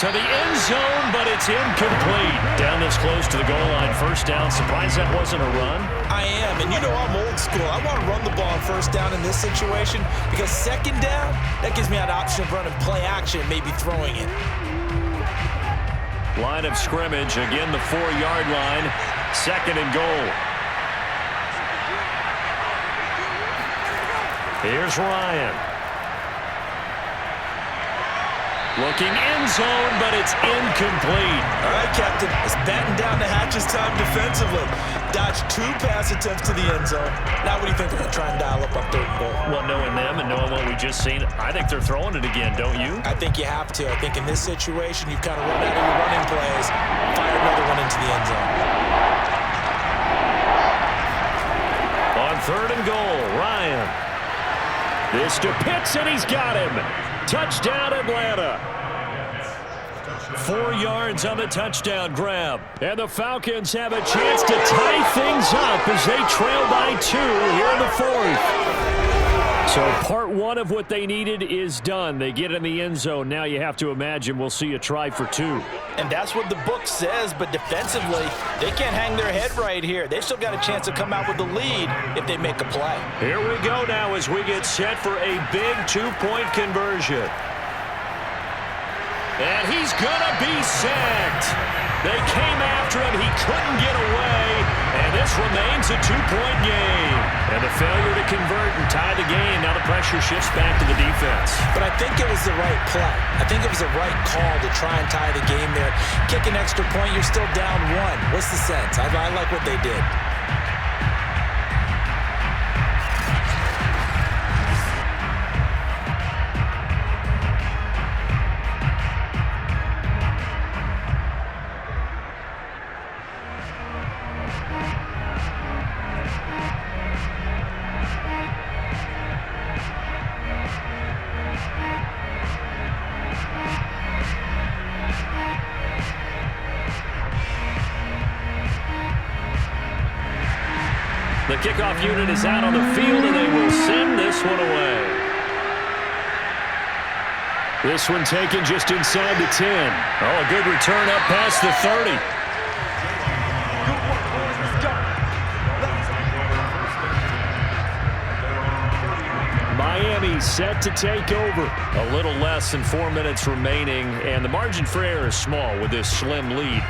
To the end zone, but it's incomplete. Down this close to the goal line, first down. Surprised that wasn't a run? I am, and you know I'm old school. I want to run the ball on first down in this situation because second down, that gives me that option of running play action and maybe throwing it. Line of scrimmage, again the 4-yard line. 2nd and goal. Here's Ryan. Looking end zone, but it's incomplete. All right, Captain. It's batten down the hatches time defensively. Dodged 2 pass attempts to the end zone. Now what do you think they're going to try and dial up on 3rd and goal? Well, knowing them and knowing what we just seen, I think they're throwing it again, don't you? I think you have to. I think in this situation, you've kind of run out of your running plays. Fire another one into the end zone. On 3rd and goal, Ryan. This to Pitts, and he's got him. Touchdown, Atlanta. 4 yards on the touchdown grab. And the Falcons have a chance to tie things up as they trail by 2 here in the 4th. So part 1 of what they needed is done. They get in the end zone. Now you have to imagine we'll see a try for 2. And that's what the book says, but defensively, they can't hang their head right here. They've still got a chance to come out with the lead if they make a play. Here we go now as we get set for a big 2-point conversion. And he's gonna be sacked. They came after him. He couldn't get away. And this remains a 2-point game. And the failure to convert and tie the game. Now the pressure shifts back to the defense. But I think it was the right play. I think it was the right call to try and tie the game there. Kick an extra point, you're still down 1. What's the sense? I like what they did. The kickoff unit is out on the field, and they will send this one away. This one taken just inside the 10. Oh, a good return up past the 30. Miami set to take over. A little less than 4 minutes remaining, and the margin for error is small with this slim lead.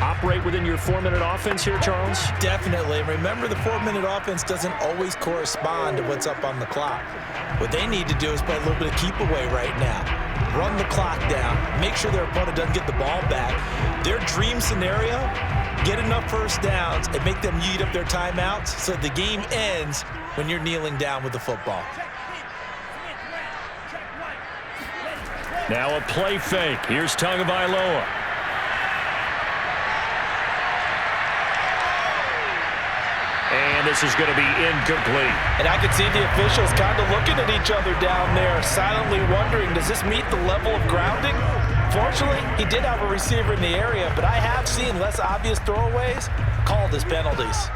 Operate within your 4-minute offense here, Charles? Definitely. Remember, the 4-minute offense doesn't always correspond to what's up on the clock. What they need to do is play a little bit of keep away right now. Run the clock down. Make sure their opponent doesn't get the ball back. Their dream scenario, get enough first downs and make them eat up their timeouts so the game ends when you're kneeling down with the football. Now a play fake. Here's Tagovailoa. And this is going to be incomplete. And I can see the officials kind of looking at each other down there, silently wondering, does this meet the level of grounding? Fortunately, he did have a receiver in the area, but I have seen less obvious throwaways called as penalties.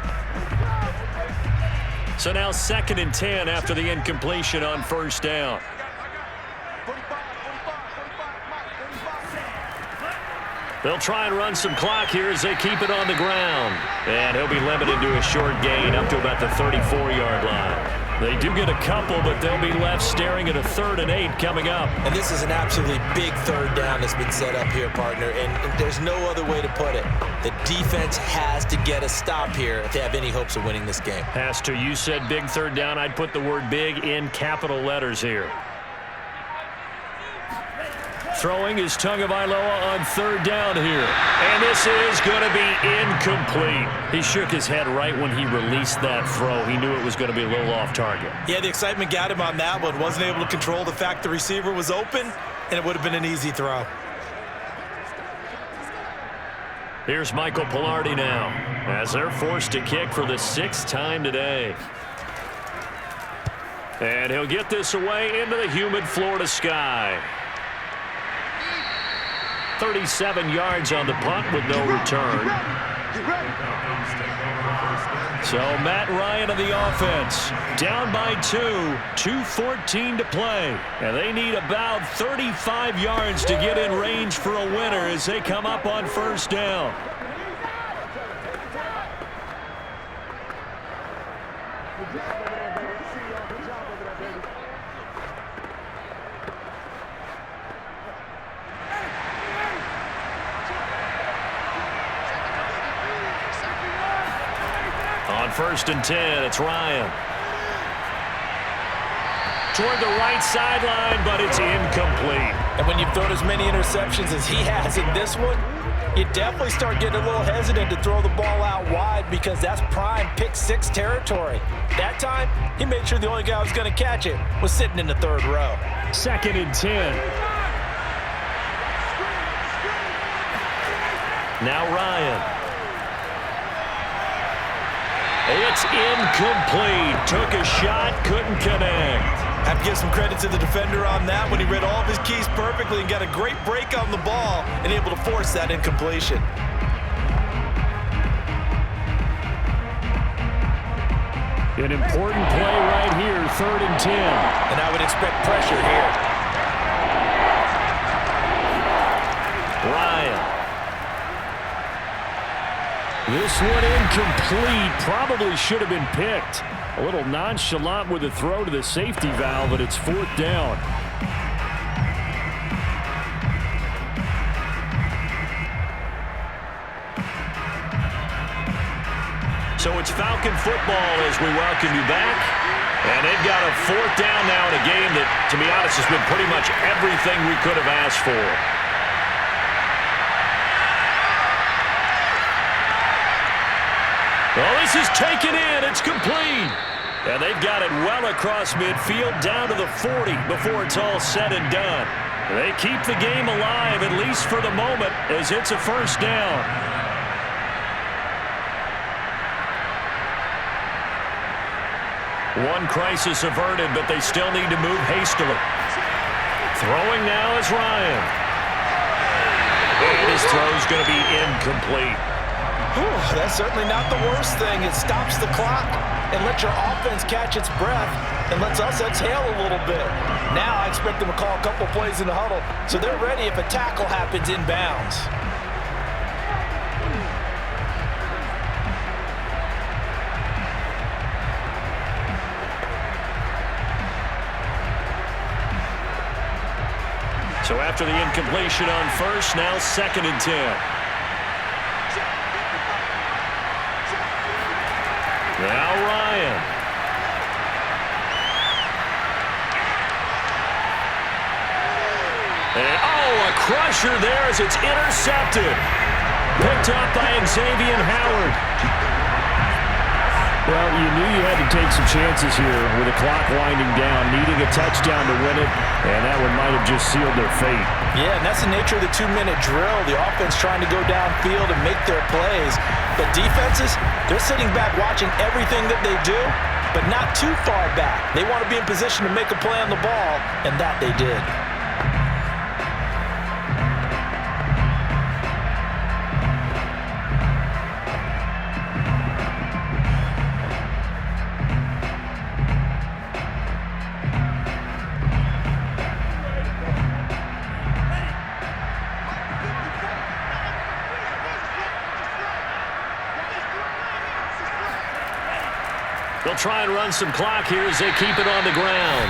So now 2nd and 10 after the incompletion on first down. They'll try and run some clock here as they keep it on the ground. And he'll be limited to a short gain up to about the 34-yard line. They do get a couple, but they'll be left staring at a 3rd and 8 coming up. And this is an absolutely big third down that's been set up here, partner, and there's no other way to put it. The defense has to get a stop here if they have any hopes of winning this game. Has to. You said big third down. I'd put the word big in capital letters here. Throwing is Tagovailoa on 3rd down here. And this is going to be incomplete. He shook his head right when he released that throw. He knew it was going to be a little off target. Yeah, the excitement got him on that one. Wasn't able to control the fact the receiver was open, and it would have been an easy throw. Here's Michael Pilardi now as they're forced to kick for the 6th time today. And he'll get this away into the humid Florida sky. 37 yards on the punt with no return. So Matt Ryan of the offense down by 2, 2:14 to play. And they need about 35 yards to get in range for a winner as they come up on first down. On 1st and 10, it's Ryan. Toward the right sideline, but it's incomplete. And when you've thrown as many interceptions as he has in this one, you definitely start getting a little hesitant to throw the ball out wide because that's prime pick 6 territory. That time, he made sure the only guy who was going to catch it was sitting in the 3rd row. 2nd and 10. Now Ryan. It's incomplete. Took a shot, couldn't connect. Have to give some credit to the defender on that when he read all of his keys perfectly and got a great break on the ball and able to force that incompletion. An important play right here, 3rd and 10. And I would expect pressure here. Ryan. This one incomplete. Probably should have been picked. A little nonchalant with a throw to the safety valve, but it's 4th down. So it's Falcon football as we welcome you back. And they've got a 4th down now in a game that, to be honest, has been pretty much everything we could have asked for. Well, this is taken in. It's complete. And they've got it well across midfield down to the 40 before it's all said and done. They keep the game alive, at least for the moment, as it's a 1st down. One crisis averted, but they still need to move hastily. Throwing now is Ryan. And his throw's going to be incomplete. Whew, that's certainly not the worst thing. It stops the clock and lets your offense catch its breath and lets us exhale a little bit. Now I expect them to call a couple plays in the huddle so they're ready if a tackle happens inbounds. So after the incompletion on 1st, now 2nd and 10. Now Ryan. And, a crusher there as it's intercepted. Picked up by Xavier Howard. Well, you knew you had to take some chances here with the clock winding down, needing a touchdown to win it, and that one might have just sealed their fate. Yeah, and that's the nature of the 2-minute drill. The offense trying to go downfield and make their plays. But defenses, they're sitting back watching everything that they do, but not too far back. They want to be in position to make a play on the ball, and that they did. They'll try and run some clock here as they keep it on the ground.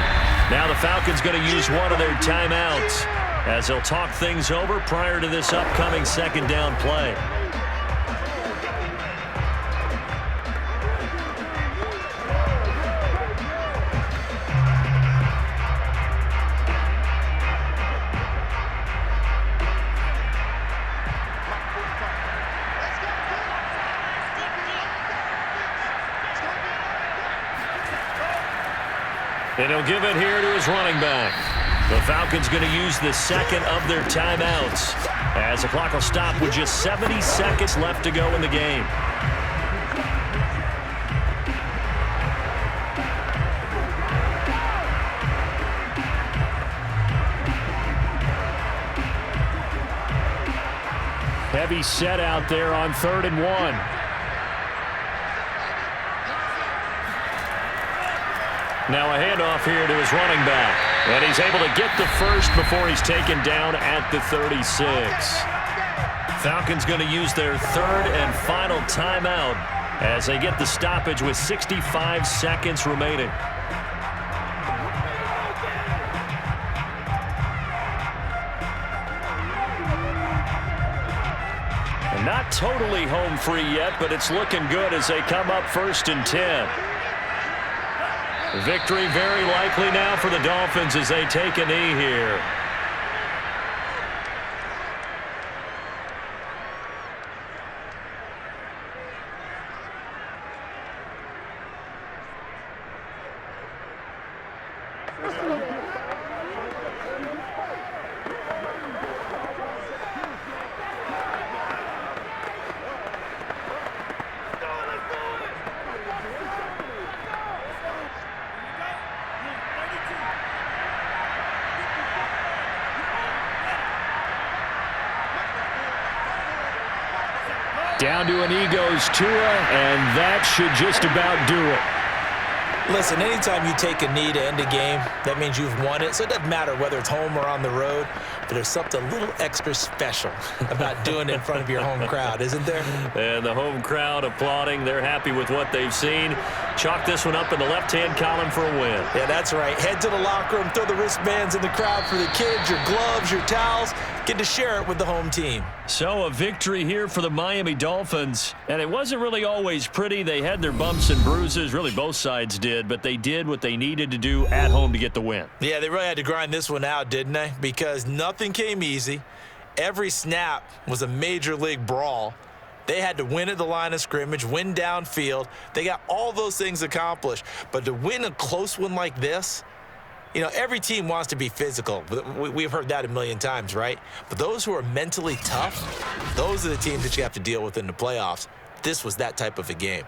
Now the Falcons going to use one of their timeouts as they'll talk things over prior to this upcoming second down play. And he'll give it here to his running back. The Falcons going to use the second of their timeouts as the clock will stop with just 70 seconds left to go in the game. Heavy set out there on 3rd and 1. Now a handoff here to his running back. And he's able to get the first before he's taken down at the 36. Falcons going to use their 3rd and final timeout as they get the stoppage with 65 seconds remaining. And not totally home free yet, but it's looking good as they come up 1st and 10. Victory very likely now for the Dolphins as they take a knee here. Down to a knee goes Tua, and that should just about do it. Listen, anytime you take a knee to end a game, that means you've won it. So it doesn't matter whether it's home or on the road, but there's something a little extra special about doing it in front of your home crowd, isn't there? And the home crowd applauding. They're happy with what they've seen. Chalk this one up in the left-hand column for a win. Yeah, that's right. Head to the locker room, throw the wristbands in the crowd for the kids, your gloves, your towels. Get to share it with the home team. So a victory here for the Miami Dolphins. And it wasn't really always pretty. They had their bumps and bruises. Really, both sides did. But they did what they needed to do at home to get the win. Yeah, they really had to grind this one out, didn't they? Because nothing came easy. Every snap was a major league brawl. They had to win at the line of scrimmage, win downfield. They got all those things accomplished. But to win a close one like this, you know, every team wants to be physical. We've heard that a million times, right? But those who are mentally tough, those are the teams that you have to deal with in the playoffs. This was that type of a game.